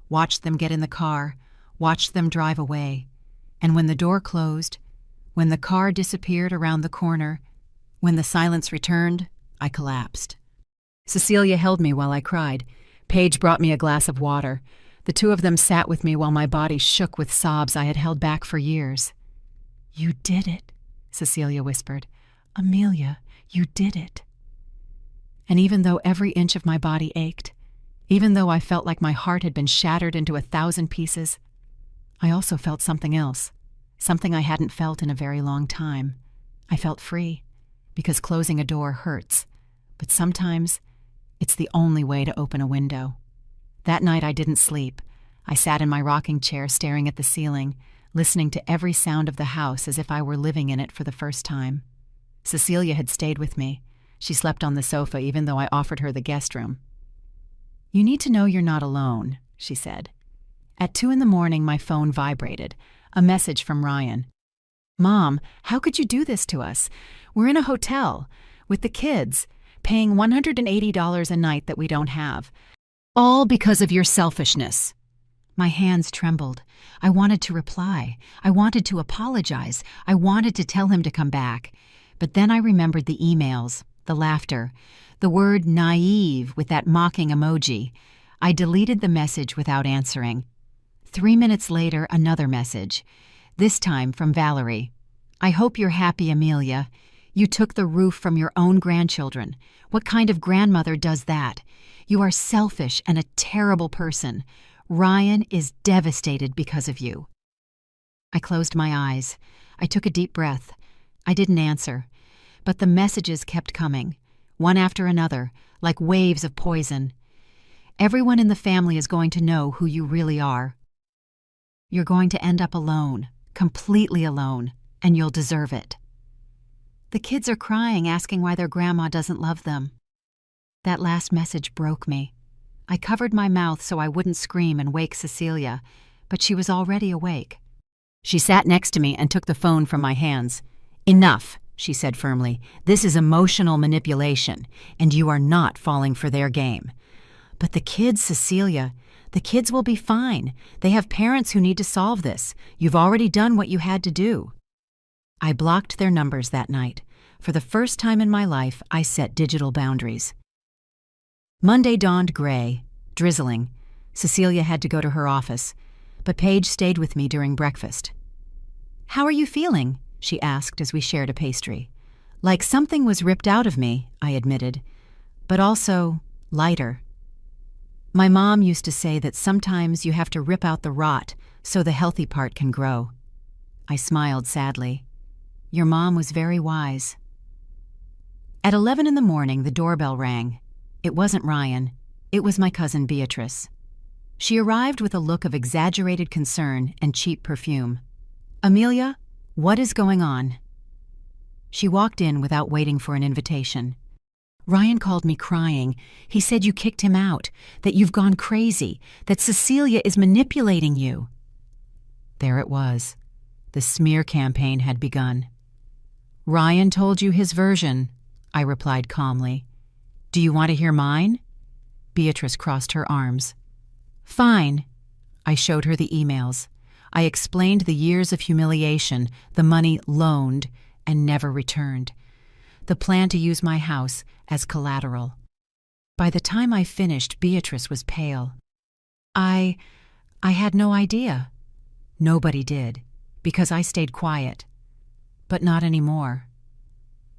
watched them get in the car, watched them drive away. And when the door closed, when the car disappeared around the corner, when the silence returned, I collapsed. Cecilia held me while I cried. Paige brought me a glass of water. The two of them sat with me while my body shook with sobs I had held back for years. "You did it," Cecilia whispered. "Amelia, you did it." And even though every inch of my body ached, even though I felt like my heart had been shattered into 1,000 pieces, I also felt something else, something I hadn't felt in a very long time. I felt free, because closing a door hurts, but sometimes it's the only way to open a window. That night I didn't sleep. I sat in my rocking chair staring at the ceiling, listening to every sound of the house as if I were living in it for the first time. Cecilia had stayed with me. She slept on the sofa even though I offered her the guest room. "You need to know you're not alone," she said. At 2 a.m, my phone vibrated. A message from Ryan. "Mom, how could you do this to us? We're in a hotel, with the kids, paying $180 a night that we don't have. All because of your selfishness." My hands trembled. I wanted to reply. I wanted to apologize. I wanted to tell him to come back. But then I remembered the emails, the laughter, the word naive with that mocking emoji. I deleted the message without answering. 3 minutes later, another message. This time from Valerie. "I hope you're happy, Amelia. You took the roof from your own grandchildren. What kind of grandmother does that? You are selfish and a terrible person. Ryan is devastated because of you." I closed my eyes. I took a deep breath. I didn't answer, but the messages kept coming, one after another, like waves of poison. "Everyone in the family is going to know who you really are. You're going to end up alone, completely alone, and you'll deserve it. The kids are crying, asking why their grandma doesn't love them." That last message broke me. I covered my mouth so I wouldn't scream and wake Cecilia, but she was already awake. She sat next to me and took the phone from my hands. "Enough," she said firmly. "This is emotional manipulation, and you are not falling for their game." "But the kids, Cecilia, the kids will be fine. They have parents who need to solve this. You've already done what you had to do." I blocked their numbers that night. For the first time in my life, I set digital boundaries. Monday dawned gray, drizzling. Cecilia had to go to her office, but Paige stayed with me during breakfast. "How are you feeling?" she asked as we shared a pastry. "Like something was ripped out of me," I admitted, "but also lighter." My mom used to say that sometimes you have to rip out the rot so the healthy part can grow. I smiled sadly. Your mom was very wise. At 11 in the morning, the doorbell rang. It wasn't Ryan. It was my cousin Beatrice. She arrived with a look of exaggerated concern and cheap perfume. "Amelia, what is going on?" She walked in without waiting for an invitation. "Ryan called me crying. He said you kicked him out, that you've gone crazy, that Cecilia is manipulating you." There it was. The smear campaign had begun. "Ryan told you his version," I replied calmly. "Do you want to hear mine?" Beatrice crossed her arms. "Fine." I showed her the emails. I explained the years of humiliation, the money loaned and never returned, the plan to use my house as collateral. By the time I finished, Beatrice was pale. I had no idea. Nobody did, because I stayed quiet. But not anymore.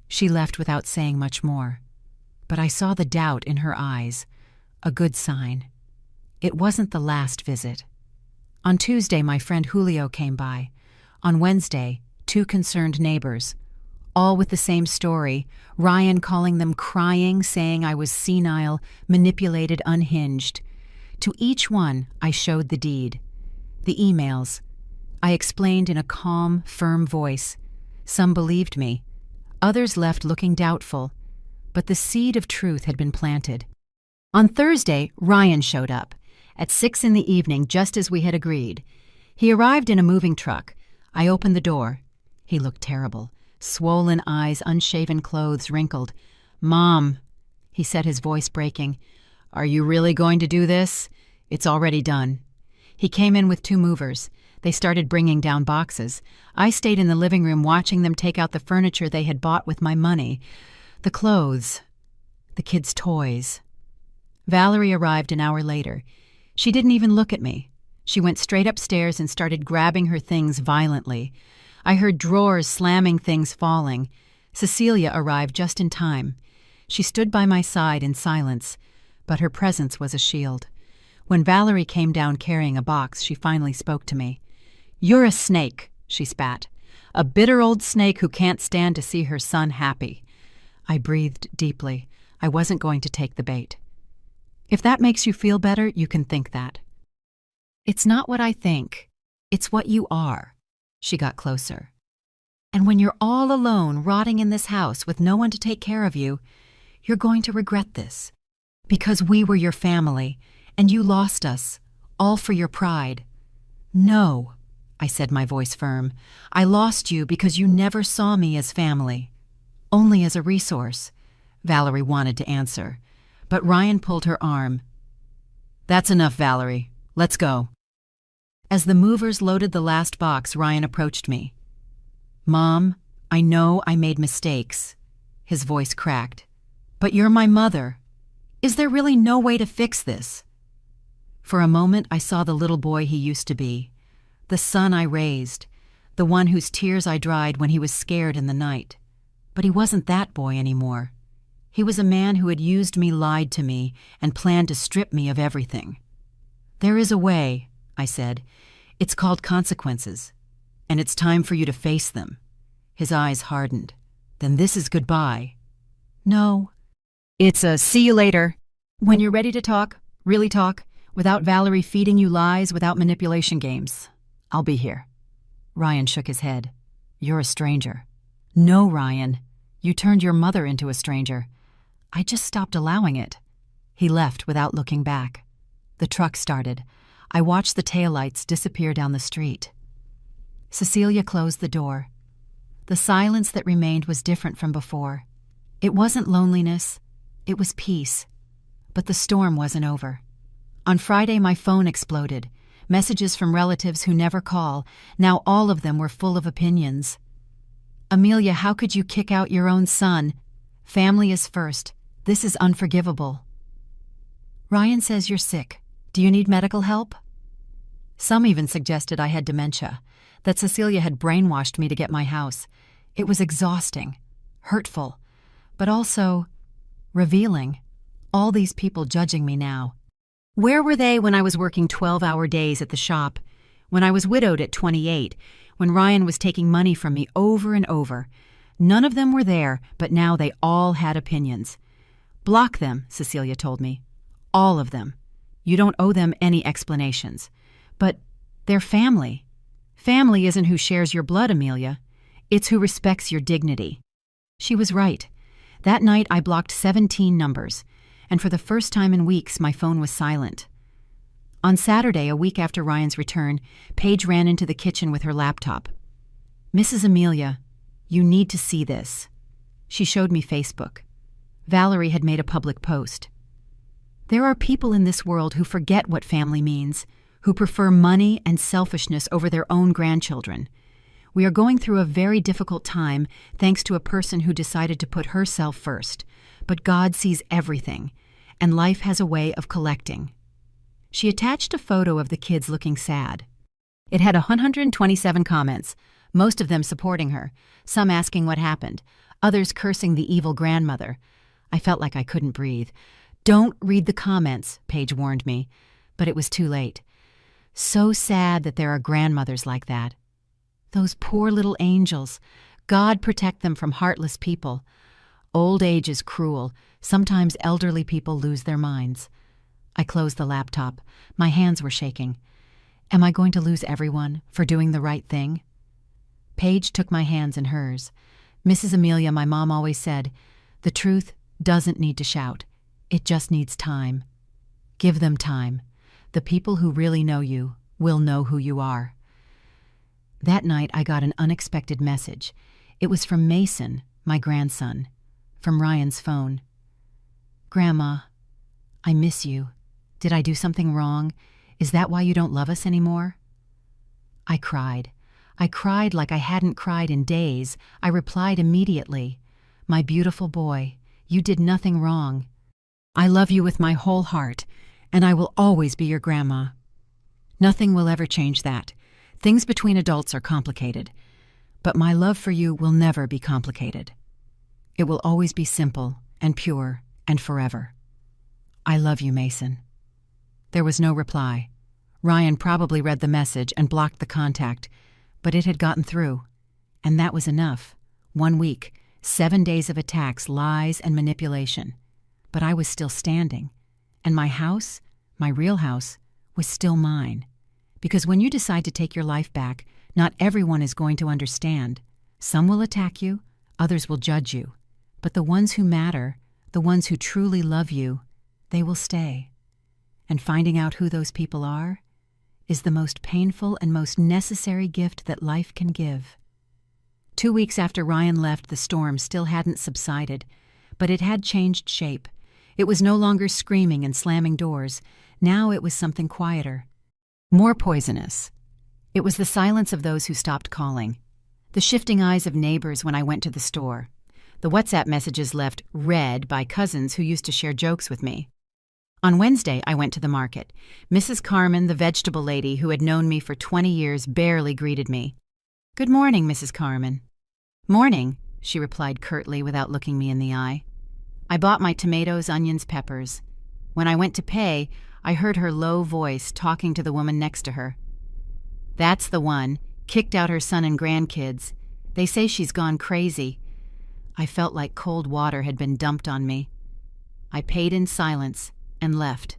She left without saying much more, but I saw the doubt in her eyes, a good sign. It wasn't the last visit. On Tuesday, my friend Julio came by. On Wednesday, 2 concerned neighbors, all with the same story, Ryan calling them crying, saying I was senile, manipulated, unhinged. To each one, I showed the deed, the emails. I explained in a calm, firm voice. Some believed me. Others left looking doubtful, but the seed of truth had been planted. On Thursday, Ryan showed up, at 6 in the evening, just as we had agreed. He arrived in a moving truck. I opened the door. He looked terrible. Swollen eyes, unshaven clothes, wrinkled. "Mom," he said, his voice breaking, "are you really going to do this? It's already done." He came in with 2 movers. They started bringing down boxes. I stayed in the living room watching them take out the furniture they had bought with my money, the clothes, the kids' toys. Valerie arrived an hour later. She didn't even look at me. She went straight upstairs and started grabbing her things violently. I heard drawers slamming, things falling. Cecilia arrived just in time. She stood by my side in silence, but her presence was a shield. When Valerie came down carrying a box, she finally spoke to me. "You're a snake," she spat. "A bitter old snake who can't stand to see her son happy." I breathed deeply. I wasn't going to take the bait. "If that makes you feel better, you can think that." "It's not what I think. It's what you are." She got closer. "And when you're all alone, rotting in this house with no one to take care of you, you're going to regret this. Because we were your family, and you lost us, all for your pride." "No," I said, my voice firm. "I lost you because you never saw me as family. Only as a resource." Valerie wanted to answer, but Ryan pulled her arm. "That's enough, Valerie. Let's go." As the movers loaded the last box, Ryan approached me. "Mom, I know I made mistakes." His voice cracked. "But you're my mother. Is there really no way to fix this?" For a moment, I saw the little boy he used to be, the son I raised, the one whose tears I dried when he was scared in the night. But he wasn't that boy anymore. He was a man who had used me, lied to me, and planned to strip me of everything. "There is a way," I said. "It's called consequences, and it's time for you to face them." His eyes hardened. "Then this is goodbye." "No. It's a see you later. When you're ready to talk, really talk, without Valerie feeding you lies, without manipulation games, I'll be here." Ryan shook his head. "You're a stranger." "No, Ryan. You turned your mother into a stranger. I just stopped allowing it." He left without looking back. The truck started. I watched the taillights disappear down the street. Cecilia closed the door. The silence that remained was different from before. It wasn't loneliness. It was peace. But the storm wasn't over. On Friday, my phone exploded. Messages from relatives who never call. Now all of them were full of opinions. "Amelia, how could you kick out your own son? Family is first. This is unforgivable." "Ryan says you're sick. Do you need medical help?" Some even suggested I had dementia, that Cecilia had brainwashed me to get my house. It was exhausting, hurtful, but also revealing. All these people judging me now. Where were they when I was working 12-hour days at the shop? When I was widowed at 28? When Ryan was taking money from me over and over? None of them were there, but now they all had opinions. "Block them," Cecilia told me. "All of them. You don't owe them any explanations." "But they're family." "Family isn't who shares your blood, Amelia. It's who respects your dignity." She was right. That night I blocked 17 numbers, and for the first time in weeks my phone was silent. On Saturday, a week after Ryan's return, Paige ran into the kitchen with her laptop. "Mrs. Amelia, you need to see this." She showed me Facebook. Valerie had made a public post. "There are people in this world who forget what family means, who prefer money and selfishness over their own grandchildren. We are going through a very difficult time thanks to a person who decided to put herself first. But God sees everything, and life has a way of collecting." She attached a photo of the kids looking sad. It had 127 comments, most of them supporting her, some asking what happened, others cursing the evil grandmother. I felt like I couldn't breathe. "Don't read the comments," Paige warned me, but it was too late. So sad that there are grandmothers like that. Those poor little angels. God protect them from heartless people. Old age is cruel. Sometimes elderly people lose their minds. I closed the laptop. My hands were shaking. Am I going to lose everyone for doing the right thing? Paige took my hands in hers. "Mrs. Amelia, my mom always said, the truth doesn't need to shout. It just needs time. Give them time. The people who really know you will know who you are." That night I got an unexpected message. It was from Mason, my grandson, from Ryan's phone. "Grandma, I miss you. Did I do something wrong? Is that why you don't love us anymore?" I cried. I cried like I hadn't cried in days. I replied immediately, "My beautiful boy, you did nothing wrong. I love you with my whole heart, and I will always be your grandma. Nothing will ever change that. Things between adults are complicated, but my love for you will never be complicated. It will always be simple and pure and forever. I love you, Mason." There was no reply. Ryan probably read the message and blocked the contact, but it had gotten through, and that was enough. 1 week, 7 days of attacks, lies, and manipulation. But I was still standing, and my house, my real house, was still mine. Because when you decide to take your life back, not everyone is going to understand. Some will attack you, others will judge you. But the ones who matter, the ones who truly love you, they will stay. And finding out who those people are is the most painful and most necessary gift that life can give. 2 weeks after Ryan left, the storm still hadn't subsided, but it had changed shape. It was no longer screaming and slamming doors. Now it was something quieter, more poisonous. It was the silence of those who stopped calling, the shifting eyes of neighbors when I went to the store, the WhatsApp messages left read by cousins who used to share jokes with me. On Wednesday, I went to the market. Mrs. Carmen, the vegetable lady who had known me for 20 years, barely greeted me. "Good morning, Mrs. Carmen." "Morning," she replied curtly without looking me in the eye. I bought my tomatoes, onions, peppers. When I went to pay, I heard her low voice talking to the woman next to her. "That's the one. Kicked out her son and grandkids. They say she's gone crazy." I felt like cold water had been dumped on me. I paid in silence and left.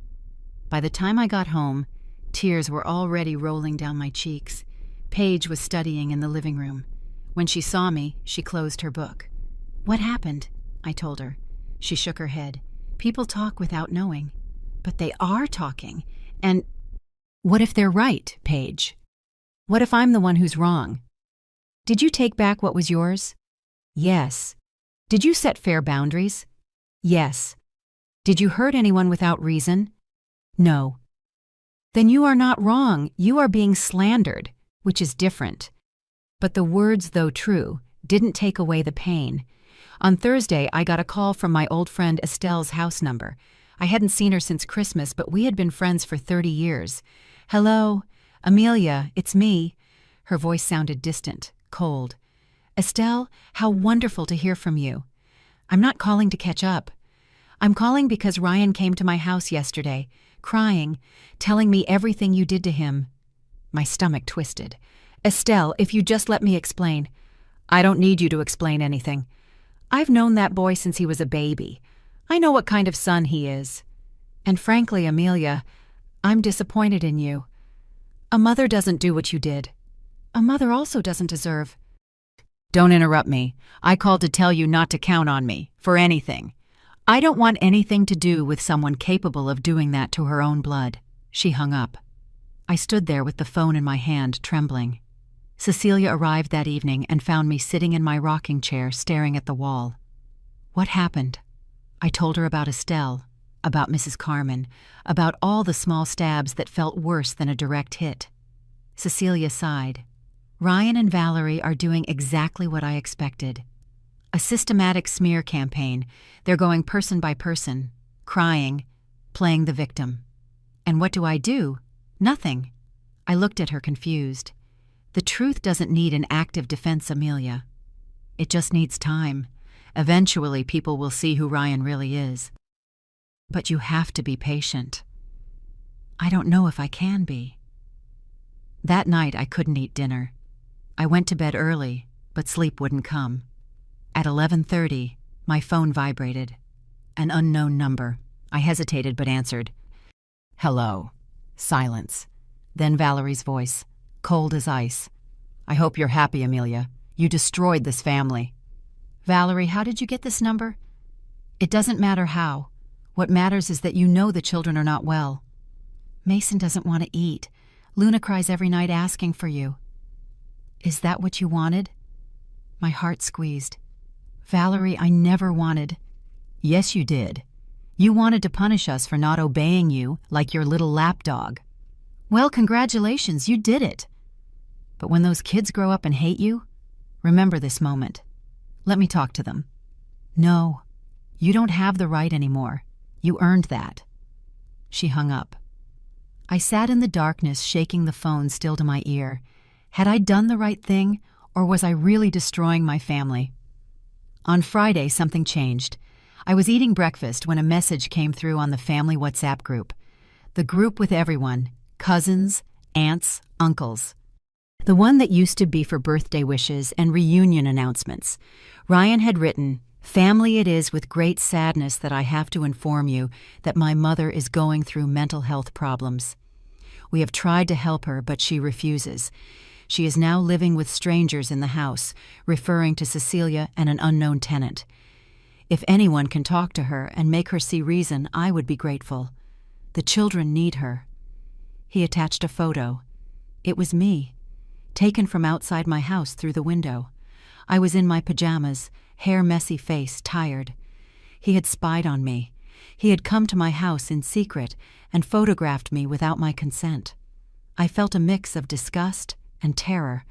By the time I got home, tears were already rolling down my cheeks. Paige was studying in the living room. When she saw me, she closed her book. "What happened?" I told her. She shook her head. "People talk without knowing." "But they are talking. And what if they're right, Paige? What if I'm the one who's wrong? Did you take back what was yours?" "Yes." "Did you set fair boundaries?" "Yes." "Did you hurt anyone without reason?" "No." "Then you are not wrong. You are being slandered, which is different." But the words, though true, didn't take away the pain. On Thursday, I got a call from my old friend Estelle's house number. I hadn't seen her since Christmas, but we had been friends for 30 years. "Hello, Amelia, it's me." Her voice sounded distant, cold. "Estelle, how wonderful to hear from you. I'm not calling to catch up. I'm calling because Ryan came to my house yesterday, crying, telling me everything you did to him." My stomach twisted. "Estelle, if you just let me explain." "I don't need you to explain anything. I've known that boy since he was a baby. I know what kind of son he is. And frankly, Amelia, I'm disappointed in you. A mother doesn't do what you did. A mother also doesn't deserve—" "Don't interrupt me. I called to tell you not to count on me, for anything. I don't want anything to do with someone capable of doing that to her own blood." She hung up. I stood there with the phone in my hand, trembling. Cecilia arrived that evening and found me sitting in my rocking chair staring at the wall. "What happened?" I told her about Estelle, about Mrs. Carmen, about all the small stabs that felt worse than a direct hit. Cecilia sighed. "Ryan and Valerie are doing exactly what I expected. A systematic smear campaign. They're going person by person, crying, playing the victim. And what do? Nothing." I looked at her confused. "The truth doesn't need an active defense, Amelia. It just needs time. Eventually, people will see who Ryan really is. But you have to be patient." "I don't know if I can be." That night, I couldn't eat dinner. I went to bed early, but sleep wouldn't come. At 11:30, my phone vibrated. An unknown number. I hesitated but answered. "Hello." Silence. Then Valerie's voice, cold as ice. "I hope you're happy, Amelia. You destroyed this family." "Valerie, how did you get this number?" "It doesn't matter how. What matters is that you know the children are not well." "Mason doesn't want to eat. Luna cries every night asking for you." "Is that what you wanted?" My heart squeezed. "Valerie, I never wanted—" "Yes, you did. You wanted to punish us for not obeying you like your little lapdog." "Well, congratulations, you did it. But when those kids grow up and hate you, remember this moment. Let me talk to them." "No, you don't have the right anymore. You earned that." She hung up. I sat in the darkness, shaking the phone still to my ear. Had I done the right thing, or was I really destroying my family? On Friday, something changed. I was eating breakfast when a message came through on the family WhatsApp group. The group with everyone, cousins, aunts, uncles. The one that used to be for birthday wishes and reunion announcements. Ryan had written, "Family, it is with great sadness that I have to inform you that my mother is going through mental health problems. We have tried to help her, but she refuses. She is now living with strangers in the house," referring to Cecilia and an unknown tenant. "If anyone can talk to her and make her see reason, I would be grateful. The children need her." He attached a photo. It was me, taken from outside my house through the window. I was in my pajamas, hair messy, face tired. He had spied on me. He had come to my house in secret and photographed me without my consent. I felt a mix of disgust and terror.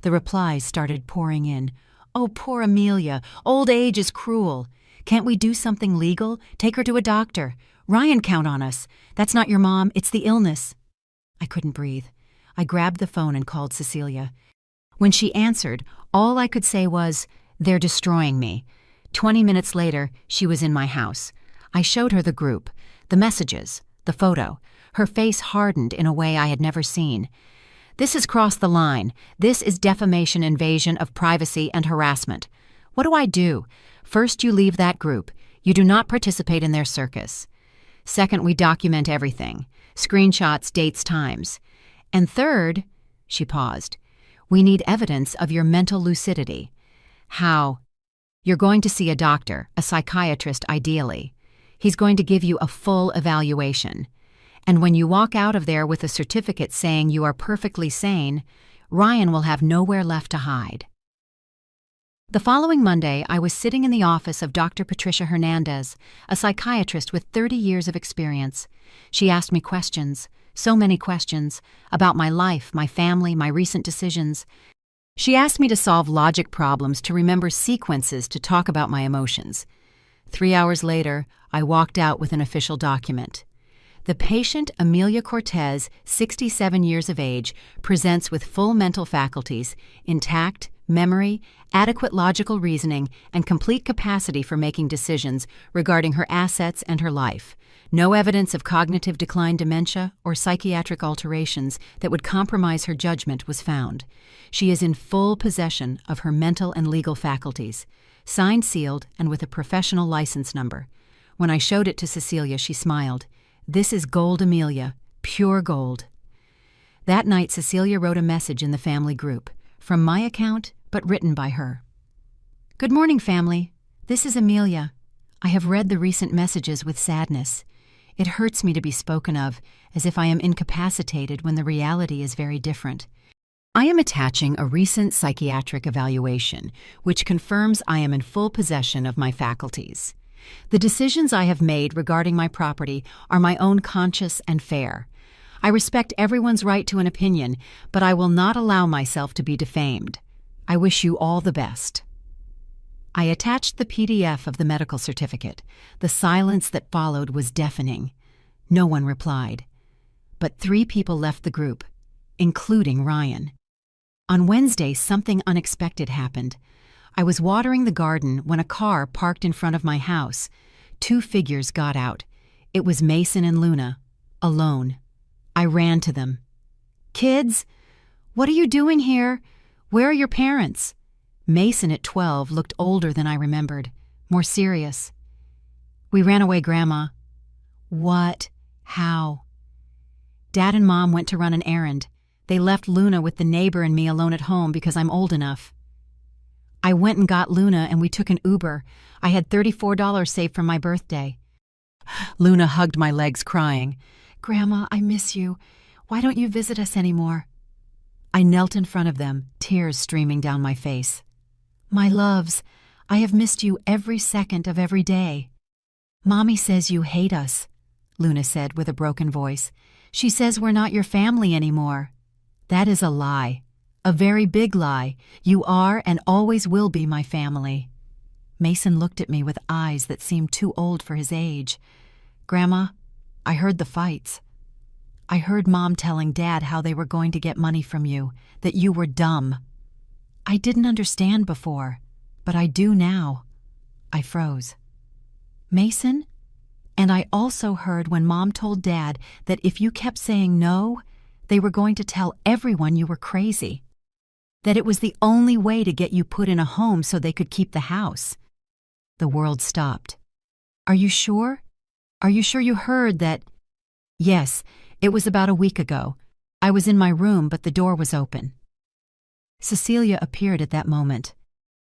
The replies started pouring in. "Oh, poor Amelia. Old age is cruel. Can't we do something legal? Take her to a doctor. Ryan, count on us. That's not your mom. It's the illness." I couldn't breathe. I grabbed the phone and called Cecilia. When she answered, all I could say was, "They're destroying me." 20 minutes later, she was in my house. I showed her the group, the messages, the photo. Her face hardened in a way I had never seen. "This has crossed the line. This is defamation, invasion of privacy, and harassment. What do I do? First, you leave that group. You do not participate in their circus. Second, we document everything. Screenshots, dates, times. And third," she paused, "we need evidence of your mental lucidity." "How?" "You're going to see a doctor, a psychiatrist ideally. He's going to give you a full evaluation. And when you walk out of there with a certificate saying you are perfectly sane, Ryan will have nowhere left to hide." The following Monday, I was sitting in the office of Dr. Patricia Hernandez, a psychiatrist with 30 years of experience. She asked me questions, so many questions, about my life, my family, my recent decisions. She asked me to solve logic problems, to remember sequences, to talk about my emotions. 3 hours later, I walked out with an official document. The patient, Amelia Cortez, 67 years of age, presents with full mental faculties, intact, memory, adequate logical reasoning, and complete capacity for making decisions regarding her assets and her life. No evidence of cognitive decline, dementia, or psychiatric alterations that would compromise her judgment was found. She is in full possession of her mental and legal faculties, signed, sealed, and with a professional license number. When I showed it to Cecilia, she smiled. "This is gold, Amelia, pure gold." That night, Cecilia wrote a message in the family group, from my account, but written by her. "Good morning, family. This is Amelia. I have read the recent messages with sadness. It hurts me to be spoken of, as if I am incapacitated when the reality is very different. I am attaching a recent psychiatric evaluation, which confirms I am in full possession of my faculties. The decisions I have made regarding my property are my own, conscious and fair. I respect everyone's right to an opinion, but I will not allow myself to be defamed. I wish you all the best." I attached the PDF of the medical certificate. The silence that followed was deafening. No one replied. But 3 people left the group, including Ryan. On Wednesday, something unexpected happened. I was watering the garden when a car parked in front of my house. 2 figures got out. It was Mason and Luna, alone. I ran to them. "Kids, what are you doing here? Where are your parents?" Mason, at 12, looked older than I remembered, more serious. "We ran away, Grandma." "What? How?" "Dad and Mom went to run an errand. They left Luna with the neighbor and me alone at home because I'm old enough. I went and got Luna and we took an Uber. I had $34 saved from my birthday." Luna hugged my legs, crying, "Grandma, I miss you. Why don't you visit us anymore?" I knelt in front of them, tears streaming down my face. "My loves, I have missed you every second of every day." "Mommy says you hate us," Luna said with a broken voice. "She says we're not your family anymore." "That is a lie. A very big lie. You are and always will be my family." Mason looked at me with eyes that seemed too old for his age. "Grandma, I heard the fights. I heard Mom telling Dad how they were going to get money from you, that you were dumb. I didn't understand before, but I do now." I froze. "Mason? And I also heard when Mom told Dad that if you kept saying no, they were going to tell everyone you were crazy. That it was the only way to get you put in a home so they could keep the house." The world stopped. "Are you sure? Are you sure you heard that?" "Yes, it was about a week ago. I was in my room, but the door was open." Cecilia appeared at that moment.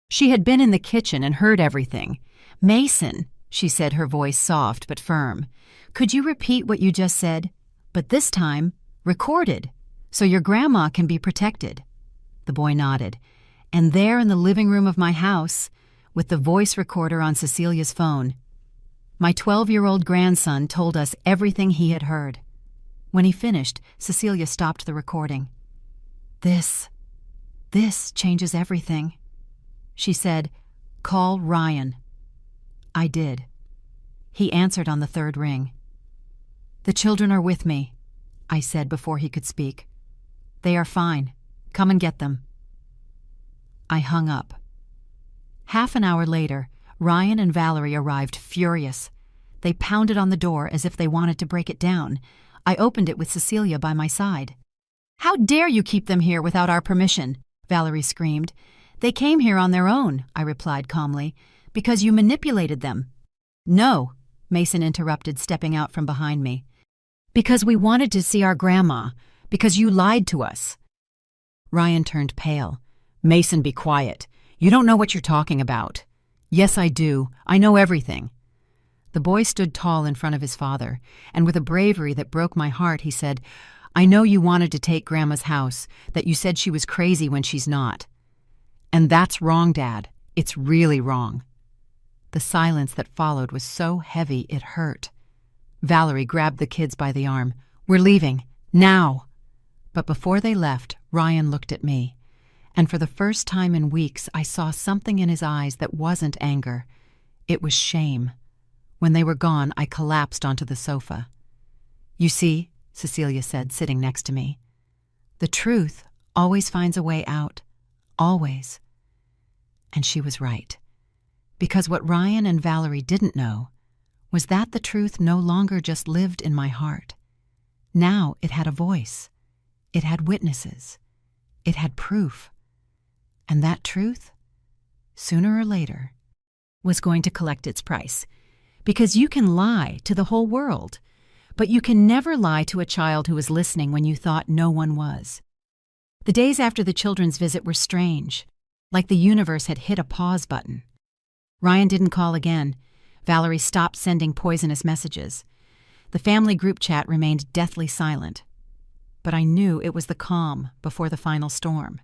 She had been in the kitchen and heard everything. "Mason," she said, her voice soft but firm, "could you repeat what you just said? But this time, recorded, so your grandma can be protected." The boy nodded. And there in the living room of my house, with the voice recorder on Cecilia's phone, my 12-year-old grandson told us everything he had heard. When he finished, Cecilia stopped the recording. This changes everything." She said, "Call Ryan." I did. He answered on the 3rd ring. "The children are with me," I said before he could speak. "They are fine. Come and get them." I hung up. Half an hour later, Ryan and Valerie arrived furious. They pounded on the door as if they wanted to break it down. I opened it with Cecilia by my side. "How dare you keep them here without our permission?" Valerie screamed. "They came here on their own," I replied calmly, "because you manipulated them." "No," Mason interrupted, stepping out from behind me. "Because we wanted to see our grandma. Because you lied to us." Ryan turned pale. "Mason, be quiet. You don't know what you're talking about." "Yes, I do. I know everything." The boy stood tall in front of his father, and with a bravery that broke my heart, he said, "I know you wanted to take Grandma's house, that you said she was crazy when she's not. And that's wrong, Dad. It's really wrong." The silence that followed was so heavy it hurt. Valerie grabbed the kids by the arm. "We're leaving. Now." But before they left, Ryan looked at me. And for the first time in weeks, I saw something in his eyes that wasn't anger. It was shame. When they were gone, I collapsed onto the sofa. "You see," Cecilia said, sitting next to me, "the truth always finds a way out. Always." And she was right. Because what Ryan and Valerie didn't know was that the truth no longer just lived in my heart. Now it had a voice. It had witnesses. It had proof. And that truth, sooner or later, was going to collect its price. Because you can lie to the whole world, but you can never lie to a child who was listening when you thought no one was. The days after the children's visit were strange, like the universe had hit a pause button. Ryan didn't call again. Valerie stopped sending poisonous messages. The family group chat remained deathly silent. But I knew it was the calm before the final storm.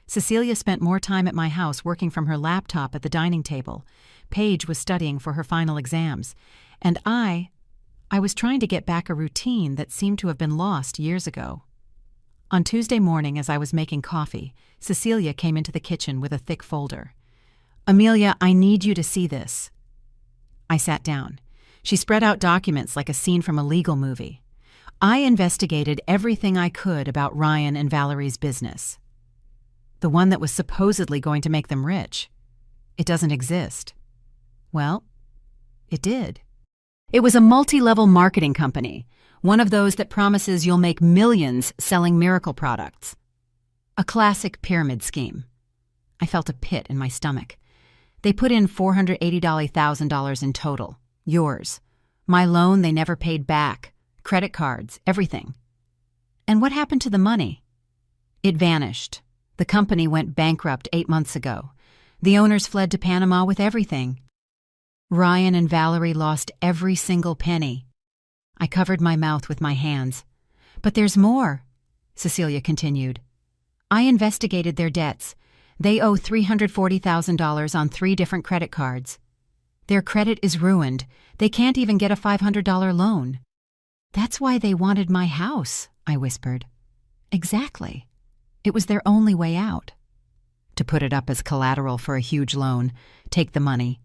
Cecilia spent more time at my house working from her laptop at the dining table. Paige was studying for her final exams. And I was trying to get back a routine that seemed to have been lost years ago. On Tuesday morning, as I was making coffee, Cecilia came into the kitchen with a thick folder. "Amelia, I need you to see this." I sat down. She spread out documents like a scene from a legal movie. I investigated everything I could about Ryan and Valerie's business. The one that was supposedly going to make them rich. It doesn't exist. Well, it did. It was a multi-level marketing company, one of those that promises you'll make millions selling miracle products. A classic pyramid scheme. I felt a pit in my stomach. They put in $480,000 in total. Yours. My loan they never paid back. Credit cards, everything. And what happened to the money? It vanished. The company went bankrupt 8 months ago. The owners fled to Panama with everything. Ryan and Valerie lost every single penny. I covered my mouth with my hands. "But there's more," Cecilia continued. "I investigated their debts. They owe $340,000 on 3 different credit cards. Their credit is ruined. They can't even get a $500 loan." "That's why they wanted my house," I whispered. "Exactly. It was their only way out. To put it up as collateral for a huge loan, take the money.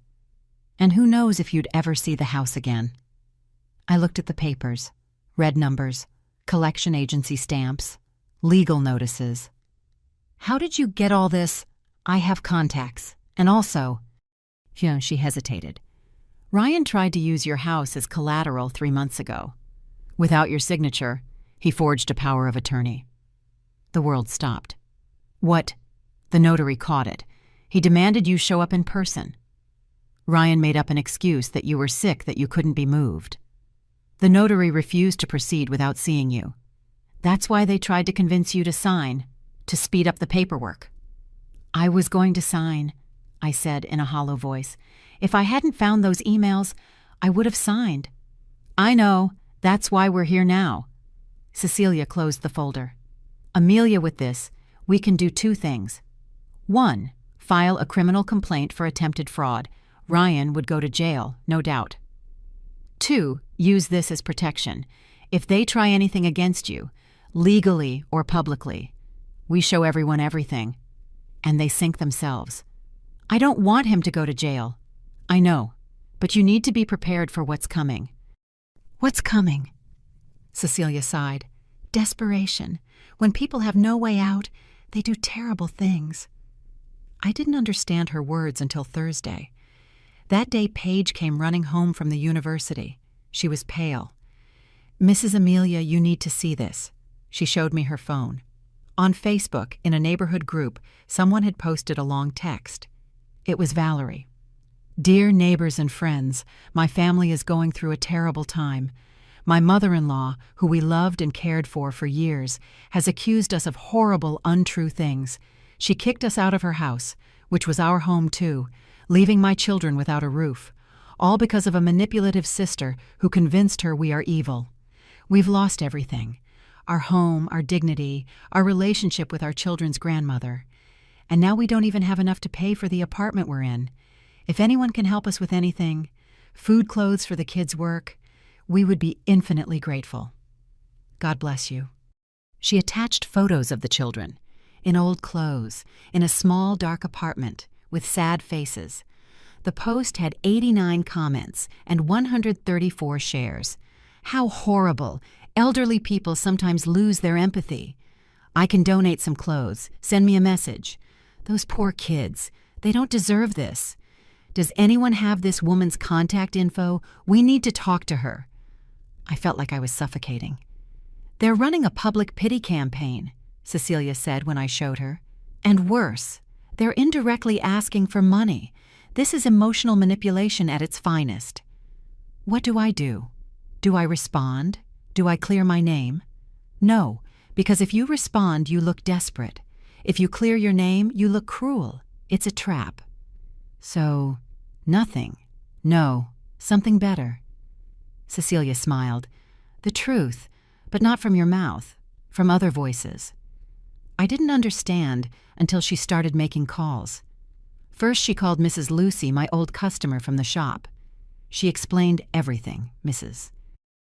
And who knows if you'd ever see the house again." I looked at the papers, red numbers, collection agency stamps, legal notices. "How did you get all this?" "I have contacts. And also," she hesitated, "Ryan tried to use your house as collateral 3 months ago. Without your signature, he forged a power of attorney." The world stopped. "What?" The notary caught it. "He demanded you show up in person. Ryan made up an excuse that you were sick, that you couldn't be moved. The notary refused to proceed without seeing you. That's why they tried to convince you to sign, to speed up the paperwork." "I was going to sign," I said in a hollow voice. "If I hadn't found those emails, I would have signed." "I know. That's why we're here now." Cecilia closed the folder. "Amelia, with this, we can do 2 things. 1, file a criminal complaint for attempted fraud. Ryan would go to jail, no doubt. 2, use this as protection. If they try anything against you, legally or publicly, we show everyone everything, and they sink themselves. I don't want him to go to jail. I know, but you need to be prepared for what's coming." "What's coming?" Cecilia sighed. "Desperation. When people have no way out, they do terrible things." I didn't understand her words until Thursday. That day, Paige came running home from the university. She was pale. "Mrs. Amelia, you need to see this." She showed me her phone. On Facebook, in a neighborhood group, someone had posted a long text. It was Valerie. "Dear neighbors and friends, my family is going through a terrible time. My mother-in-law, who we loved and cared for years, has accused us of horrible, untrue things. She kicked us out of her house, which was our home too, leaving my children without a roof, all because of a manipulative sister who convinced her we are evil. We've lost everything. Our home, our dignity, our relationship with our children's grandmother. And now we don't even have enough to pay for the apartment we're in. If anyone can help us with anything, food, clothes for the kids' work, we would be infinitely grateful. God bless you." She attached photos of the children, in old clothes, in a small, dark apartment, with sad faces. The post had 89 comments and 134 shares. How horrible! Elderly people sometimes lose their empathy. "I can donate some clothes. Send me a message." Those poor kids. They don't deserve this. "Does anyone have this woman's contact info? We need to talk to her." I felt like I was suffocating. "They're running a public pity campaign," Cecilia said when I showed her. "And worse, they're indirectly asking for money. This is emotional manipulation at its finest." What do? Do I respond? Do I clear my name? No, because if you respond, you look desperate. If you clear your name, you look cruel. It's a trap. So, nothing. No, something better. Cecilia smiled. "The truth, but not from your mouth, from other voices." I didn't understand until she started making calls. First, she called Mrs. Lucy, my old customer from the shop. She explained everything, Mrs.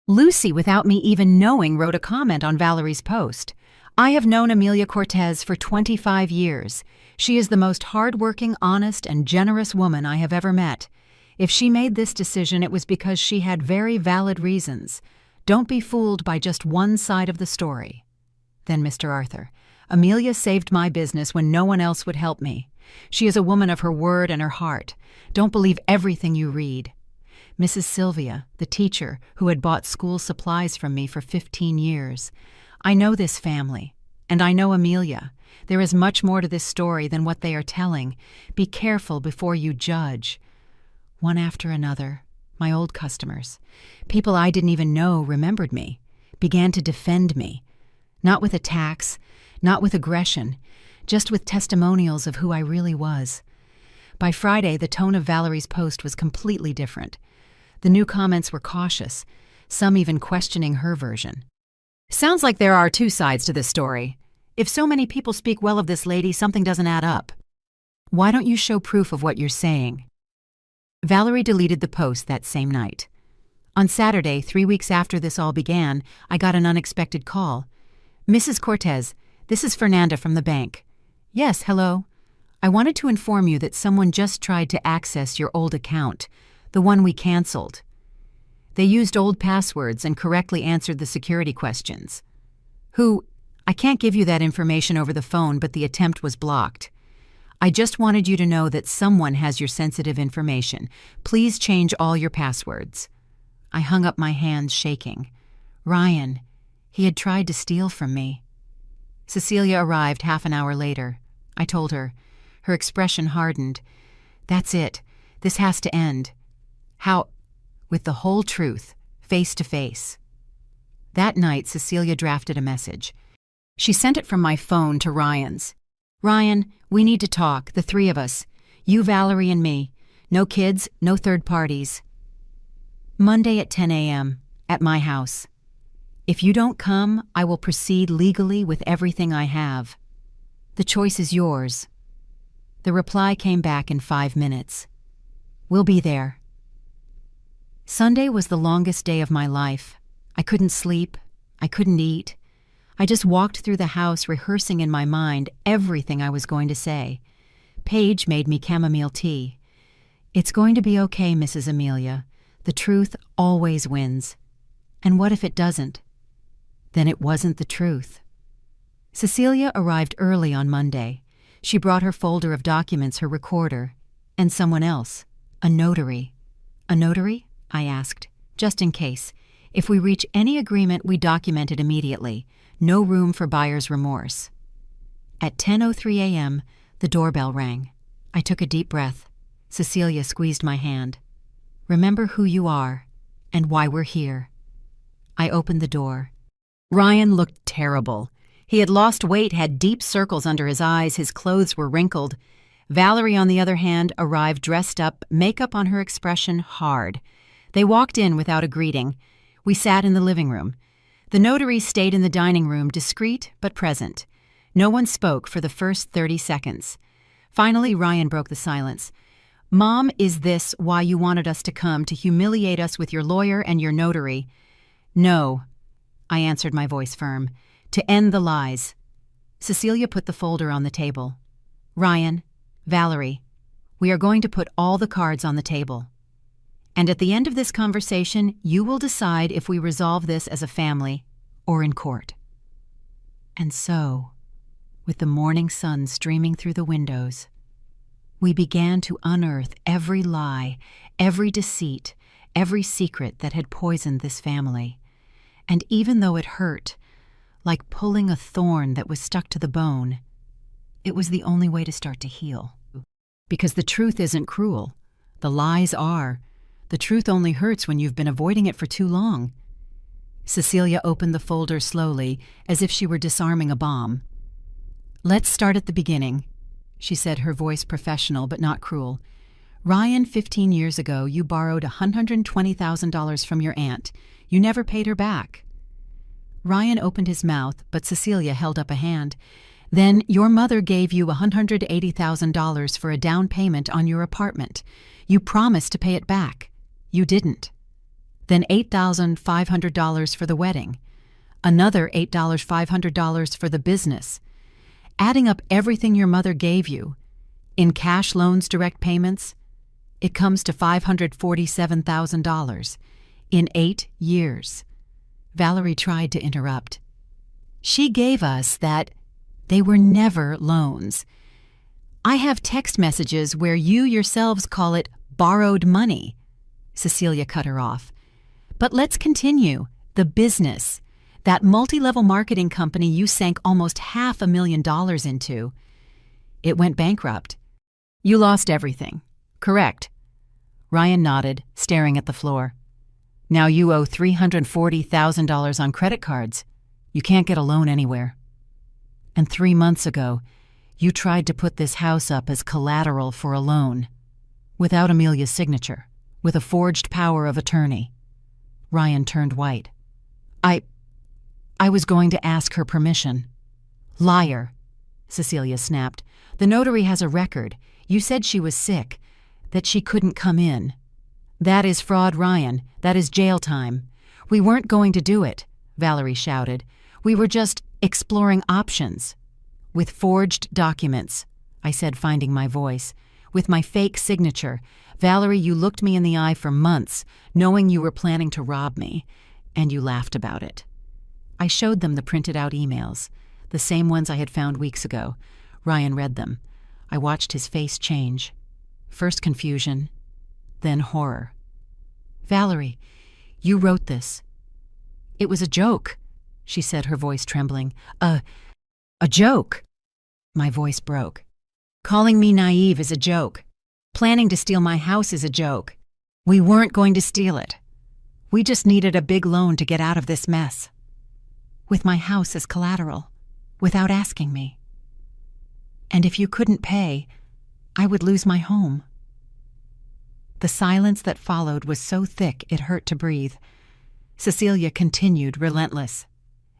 Lucy, without me even knowing, wrote a comment on Valerie's post. "I have known Amelia Cortez for 25 years. She is the most hard-working, honest, and generous woman I have ever met. If she made this decision, it was because she had very valid reasons. Don't be fooled by just one side of the story." Then Mr. Arthur, "Amelia saved my business when no one else would help me. She is a woman of her word and her heart. Don't believe everything you read." Mrs. Sylvia, the teacher who had bought school supplies from me for 15 years. "I know this family, and I know Amelia. There is much more to this story than what they are telling. Be careful before you judge." One after another, my old customers, people I didn't even know remembered me, began to defend me. Not with attacks, not with aggression, just with testimonials of who I really was. By Friday, the tone of Valerie's post was completely different. The new comments were cautious, some even questioning her version. "Sounds like there are two sides to this story. If so many people speak well of this lady, something doesn't add up. Why don't you show proof of what you're saying?" Valerie deleted the post that same night. On Saturday, 3 weeks after this all began, I got an unexpected call. "Mrs. Cortez, this is Fernanda from the bank." "Yes, hello. I wanted to inform you that someone just tried to access your old account, the one we canceled. They used old passwords and correctly answered the security questions. I can't give you that information over the phone, but the attempt was blocked. I just wanted you to know that someone has your sensitive information. Please change all your passwords." I hung up my hands, shaking. Ryan, he had tried to steal from me. Cecilia arrived half an hour later. I told her. Her expression hardened. "That's it. This has to end." "How?" "With the whole truth, face to face." That night, Cecilia drafted a message. She sent it from my phone to Ryan's. "Ryan, we need to talk, the three of us. You, Valerie, and me. No kids, no third parties. Monday at 10 a.m., at my house. If you don't come, I will proceed legally with everything I have. The choice is yours." The reply came back in 5 minutes. "We'll be there." Sunday was the longest day of my life. I couldn't sleep. I couldn't eat. I just walked through the house rehearsing in my mind everything I was going to say. Paige made me chamomile tea. "It's going to be okay, Mrs. Amelia. The truth always wins." And what if it doesn't? Then it wasn't the truth. Cecilia arrived early on Monday. She brought her folder of documents, her recorder, and someone else, A notary. A notary? I asked, just in case. If we reach any agreement, we document it immediately. No room for buyer's remorse. At 10:03 a.m., the doorbell rang. I took a deep breath. Cecilia squeezed my hand. Remember who you are and why we're here. I opened the door. Ryan looked terrible. He had lost weight, had deep circles under his eyes, his clothes were wrinkled. Valerie, on the other hand, arrived dressed up, makeup on her expression hard. They walked in without a greeting. We sat in the living room. The notary stayed in the dining room, discreet but present. No one spoke for the first 30 seconds. Finally, Ryan broke the silence. Mom, is this why you wanted us to come, to humiliate us with your lawyer and your notary? No, I answered, my voice firm. To end the lies. Cecilia put the folder on the table. Ryan, Valerie, we are going to put all the cards on the table. And at the end of this conversation, you will decide if we resolve this as a family or in court. And so, with the morning sun streaming through the windows, we began to unearth every lie, every deceit, every secret that had poisoned this family. And even though it hurt, like pulling a thorn that was stuck to the bone, it was the only way to start to heal. Because the truth isn't cruel. The lies are. The truth only hurts when you've been avoiding it for too long. Cecilia opened the folder slowly, as if she were disarming a bomb. Let's start at the beginning, she said, her voice professional but not cruel. Ryan, 15 years ago, you borrowed $120,000 from your aunt. You never paid her back. Ryan opened his mouth, but Cecilia held up a hand. Then your mother gave you $180,000 for a down payment on your apartment. You promised to pay it back. You didn't. Then $8,500 for the wedding. Another $8,500 for the business. Adding up everything your mother gave you, in cash loans, direct payments, it comes to $547,000 in 8 years. Valerie tried to interrupt. She gave us that they were never loans. I have text messages where you yourselves call it borrowed money. Cecilia cut her off. But let's continue. The business. That multi-level marketing company you sank almost $500,000 into. It went bankrupt. You lost everything. Correct. Ryan nodded, staring at the floor. Now you owe $340,000 on credit cards. You can't get a loan anywhere. And 3 months ago, you tried to put this house up as collateral for a loan, without Amelia's signature, with a forged power of attorney. Ryan turned white. I was going to ask her permission. Liar, Cecilia snapped. The notary has a record. You said she was sick, that she couldn't come in. That is fraud, Ryan. That is jail time. We weren't going to do it, Valerie shouted. We were just exploring options. With forged documents, I said, finding my voice. With my fake signature. Valerie, you looked me in the eye for months, knowing you were planning to rob me, and you laughed about it. I showed them the printed-out emails, the same ones I had found weeks ago. Ryan read them. I watched his face change. First confusion, then horror. Valerie, you wrote this. It was a joke, she said, her voice trembling. A joke. My voice broke. Calling me naive is a joke. Planning to steal my house is a joke. We weren't going to steal it. We just needed a big loan to get out of this mess. With my house as collateral, without asking me. And if you couldn't pay, I would lose my home. The silence that followed was so thick it hurt to breathe. Cecilia continued, relentless.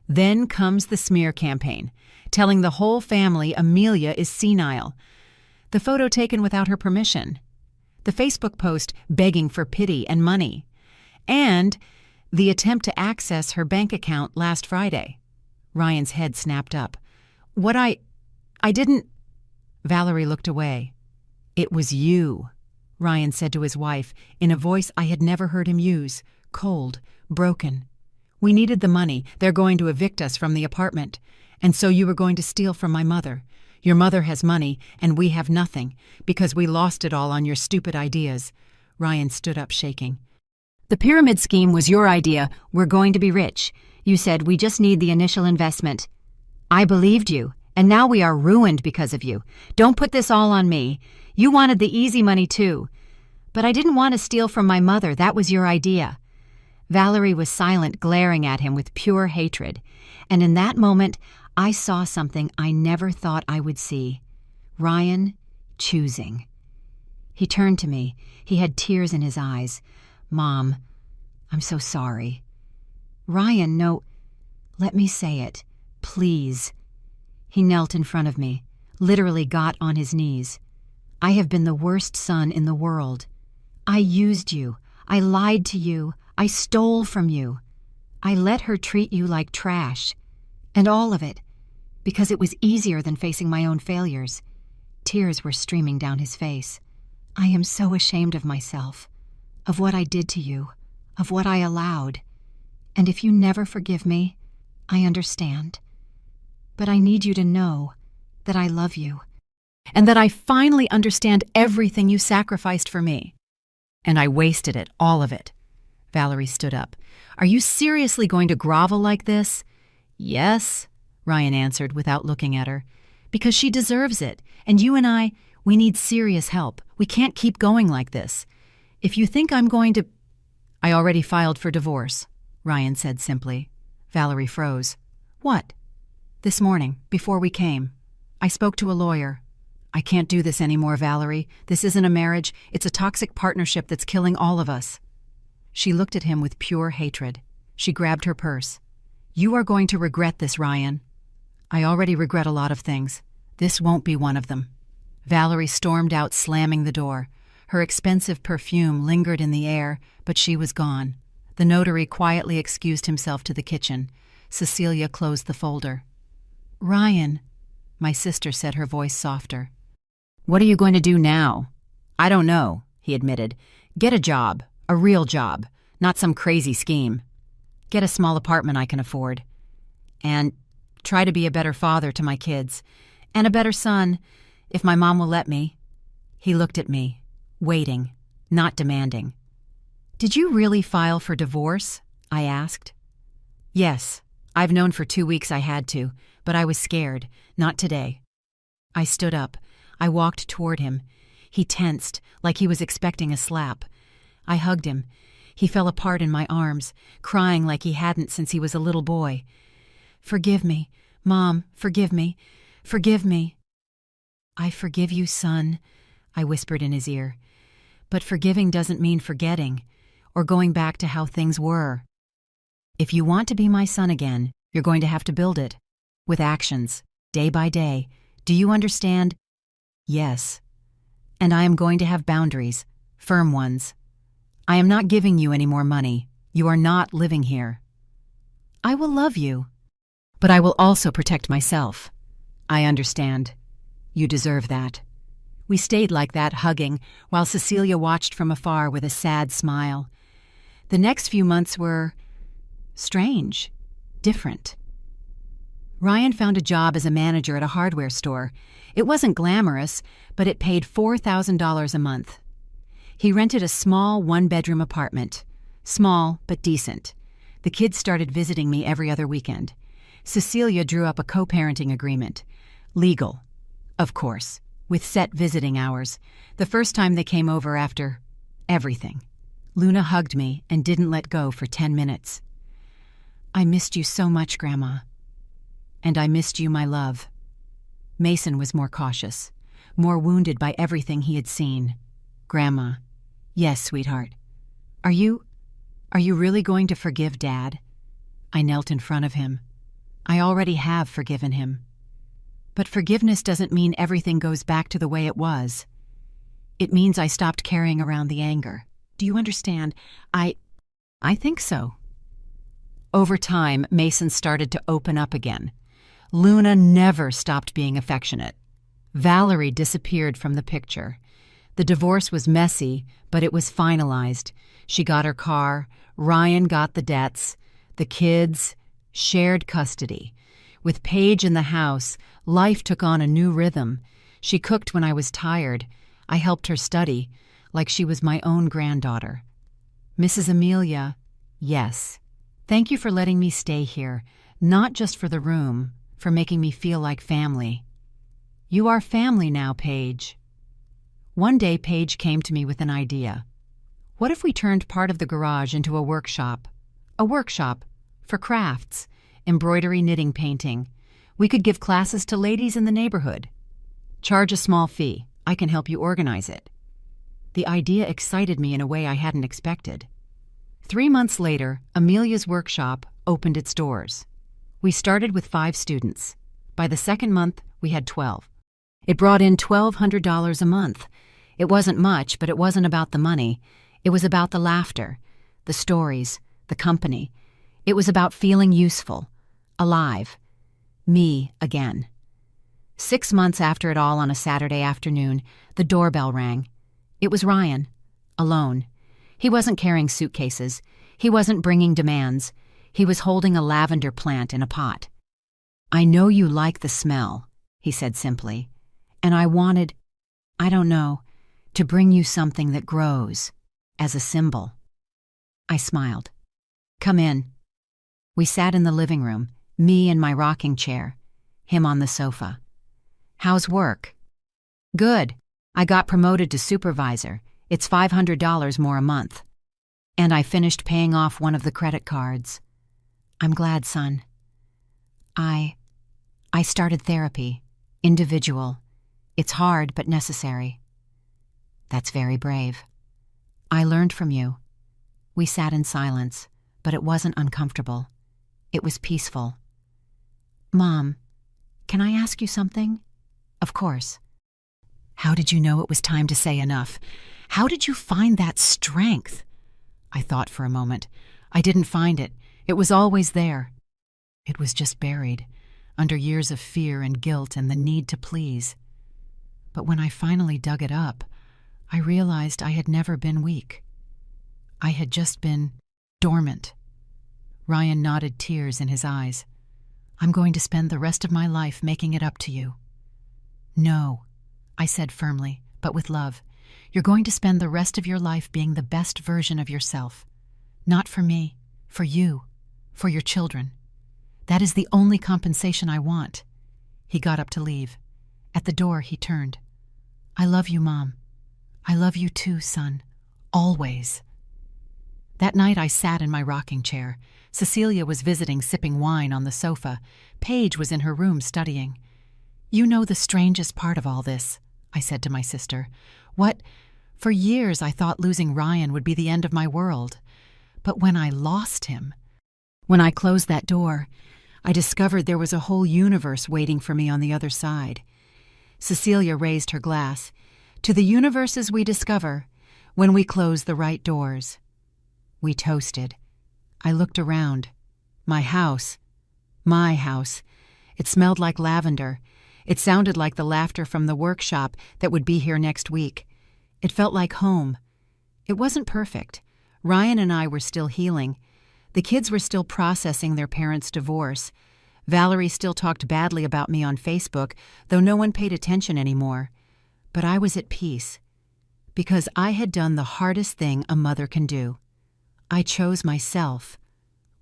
Then comes the smear campaign, telling the whole family Amelia is senile. The photo taken without her permission. The Facebook post begging for pity and money. And the attempt to access her bank account last Friday. Ryan's head snapped up. What I didn't... Valerie looked away. It was you, Ryan said to his wife, in a voice I had never heard him use, cold, broken. We needed the money. They're going to evict us from the apartment. And so you were going to steal from my mother. Your mother has money, and we have nothing, because we lost it all on your stupid ideas. Ryan stood up, shaking. "The pyramid scheme was your idea. We're going to be rich. You said we just need the initial investment. I believed you, and now we are ruined because of you. Don't put this all on me. You wanted the easy money too. But I didn't want to steal from my mother. That was your idea." Valerie was silent, glaring at him with pure hatred. And in that moment, I saw something I never thought I would see. Ryan choosing. He turned to me. He had tears in his eyes. "Mom, I'm so sorry." "Ryan, no. Let me say it. Please." He knelt in front of me, literally got on his knees. "I have been the worst son in the world. I used you. I lied to you. I stole from you. I let her treat you like trash. And all of it, because it was easier than facing my own failures." Tears were streaming down his face. "I am so ashamed of myself, of what I did to you, of what I allowed. And if you never forgive me, I understand. But I need you to know that I love you. And that I finally understand everything you sacrificed for me. And I wasted it, all of it." Valerie stood up. "Are you seriously going to grovel like this?" "Yes," Ryan answered without looking at her. "Because she deserves it. And you and I, we need serious help. We can't keep going like this. If you think I'm going to—" "I already filed for divorce," Ryan said simply. Valerie froze. "What?" "This morning, before we came. I spoke to a lawyer. I can't do this anymore, Valerie. This isn't a marriage. It's a toxic partnership that's killing all of us." She looked at him with pure hatred. She grabbed her purse. "You are going to regret this, Ryan." "I already regret a lot of things. This won't be one of them." Valerie stormed out, slamming the door. Her expensive perfume lingered in the air, but she was gone. The notary quietly excused himself to the kitchen. Cecilia closed the folder. "Ryan," my sister said, her voice softer. "What are you going to do now?" "I don't know," he admitted. "Get a job, a real job, not some crazy scheme. Get a small apartment I can afford. And try to be a better father to my kids. And a better son, if my mom will let me." He looked at me, waiting, not demanding. "Did you really file for divorce?" I asked. "Yes. I've known for 2 weeks I had to, but I was scared. Not today." I stood up. I walked toward him. He tensed, like he was expecting a slap. I hugged him. He fell apart in my arms, crying like he hadn't since he was a little boy. "Forgive me, Mom, forgive me, forgive me." "I forgive you, son," I whispered in his ear. "But forgiving doesn't mean forgetting, or going back to how things were. If you want to be my son again, you're going to have to build it. With actions, day by day. Do you understand?" "Yes. And I am going to have boundaries, firm ones. I am not giving you any more money. You are not living here. I will love you, but I will also protect myself. I understand. You deserve that." We stayed like that, hugging, while Cecilia watched from afar with a sad smile. The next few months were strange, different. Ryan found a job as a manager at a hardware store. It wasn't glamorous, but it paid $4,000 a month. He rented a small one-bedroom apartment. Small, but decent. The kids started visiting me every other weekend. Cecilia drew up a co-parenting agreement. Legal, of course, with set visiting hours. The first time they came over after everything. Luna hugged me and didn't let go for 10 minutes. "I missed you so much, Grandma. And I missed you, my love." Mason was more cautious, more wounded by everything he had seen. "Grandma." "Yes, sweetheart. Are you really going to forgive Dad?" I knelt in front of him. "I already have forgiven him. But forgiveness doesn't mean everything goes back to the way it was. It means I stopped carrying around the anger. Do you understand? I think so." Over time, Mason started to open up again. Luna never stopped being affectionate. Valerie disappeared from the picture. The divorce was messy, but it was finalized. She got her car, Ryan got the debts, the kids, shared custody. With Paige in the house, life took on a new rhythm. She cooked when I was tired. I helped her study. like she was my own granddaughter. "Mrs. Amelia, yes. Thank you for letting me stay here, not just for the room, for making me feel like family. You are family now, Paige." One day, Paige came to me with an idea. What if we turned part of the garage into a workshop? A workshop for crafts, embroidery, knitting, painting. We could give classes to ladies in the neighborhood. Charge a small fee. I can help you organize it. The idea excited me in a way I hadn't expected. 3 months later, Amelia's workshop opened its doors. We started with 5 students. By the second month, we had 12. It brought in $1,200 a month. It wasn't much, but it wasn't about the money. It was about the laughter, the stories, the company. It was about feeling useful, alive, me again. 6 months after it all, on a Saturday afternoon, the doorbell rang. It was Ryan, alone. He wasn't carrying suitcases. He wasn't bringing demands. He was holding a lavender plant in a pot. "I know you like the smell," he said simply, "and I wanted, I don't know, to bring you something that grows, as a symbol." I smiled. "Come in." We sat in the living room, me in my rocking chair, him on the sofa. "How's work?" "Good. I got promoted to supervisor. It's $500 more a month. And I finished paying off one of the credit cards." "I'm glad, son." I started therapy, individual. It's hard but necessary." "That's very brave." "I learned from you." We sat in silence, but it wasn't uncomfortable. It was peaceful. "Mom, can I ask you something?" "Of course." "How did you know it was time to say enough? How did you find that strength?" I thought for a moment. I didn't find it. It was always there. It was just buried, under years of fear and guilt and the need to please. But when I finally dug it up, I realized I had never been weak. I had just been dormant. Ryan nodded, tears in his eyes. "I'm going to spend the rest of my life making it up to you." "No," I said firmly, but with love. "You're going to spend the rest of your life being the best version of yourself. Not for me, for you, for your children. That is the only compensation I want." He got up to leave. At the door, he turned. "I love you, Mom. I love you too, son. Always." That night I sat in my rocking chair. Cecilia was visiting, sipping wine on the sofa. Paige was in her room studying. "You know the strangest part of all this," I said to my sister. For years I thought losing Ryan would be the end of my world. But when I lost him, when I closed that door, I discovered there was a whole universe waiting for me on the other side. Cecilia raised her glass. "To the universes we discover when we close the right doors." We toasted. I looked around. My house. It smelled like lavender. It sounded like the laughter from the workshop that would be here next week. It felt like home. It wasn't perfect. Ryan and I were still healing. The kids were still processing their parents' divorce. Valerie still talked badly about me on Facebook, though no one paid attention anymore. But I was at peace, because I had done the hardest thing a mother can do. I chose myself,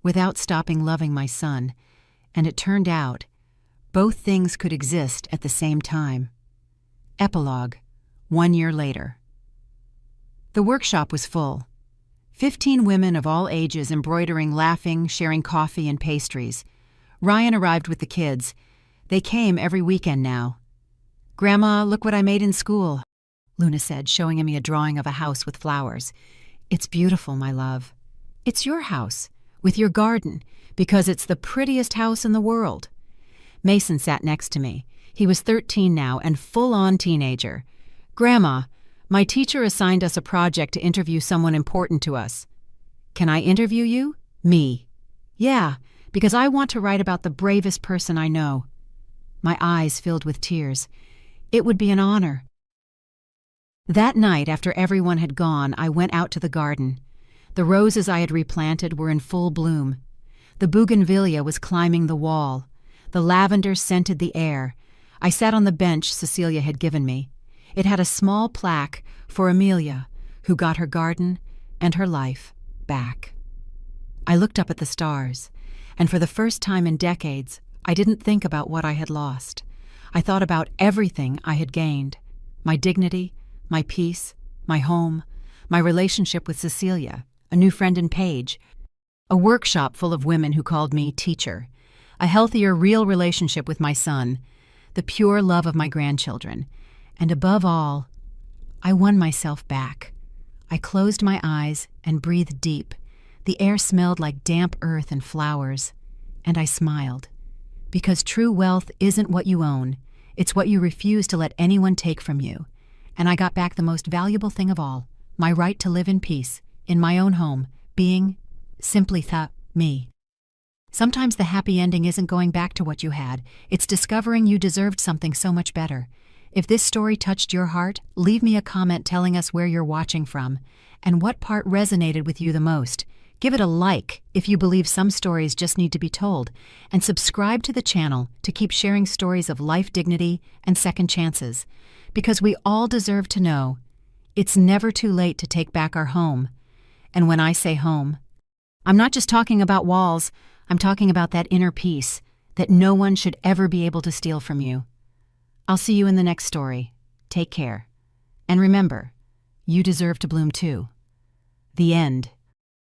without stopping loving my son, and it turned out both things could exist at the same time. Epilogue, 1 year later. The workshop was full. 15 women of all ages embroidering, laughing, sharing coffee and pastries. Ryan arrived with the kids. They came every weekend now. "Grandma, look what I made in school," Luna said, showing me a drawing of a house with flowers. "It's beautiful, my love. It's your house, with your garden, because it's the prettiest house in the world." Mason sat next to me. He was 13 now and full-on teenager. "Grandma, my teacher assigned us a project to interview someone important to us." "Can I interview you?" "Me." "Yeah, because I want to write about the bravest person I know." My eyes filled with tears. "It would be an honor." That night, after everyone had gone, I went out to the garden. The roses I had replanted were in full bloom. The bougainvillea was climbing the wall. The lavender scented the air. I sat on the bench Cecilia had given me. It had a small plaque for Amelia, who got her garden and her life back. I looked up at the stars, and for the first time in decades, I didn't think about what I had lost. I thought about everything I had gained: my dignity, my peace, my home, my relationship with Cecilia, a new friend in Paige, a workshop full of women who called me teacher, a healthier, real relationship with my son, the pure love of my grandchildren, and above all, I won myself back. I closed my eyes and breathed deep. The air smelled like damp earth and flowers, and I smiled. Because true wealth isn't what you own, it's what you refuse to let anyone take from you. And I got back the most valuable thing of all, my right to live in peace, in my own home, being simply me. Sometimes the happy ending isn't going back to what you had, it's discovering you deserved something so much better. If this story touched your heart, leave me a comment telling us where you're watching from and what part resonated with you the most. Give it a like if you believe some stories just need to be told, and subscribe to the channel to keep sharing stories of life, dignity, and second chances. Because we all deserve to know it's never too late to take back our home. And when I say home, I'm not just talking about walls, I'm talking about that inner peace that no one should ever be able to steal from you. I'll see you in the next story. Take care. And remember, you deserve to bloom too. The end.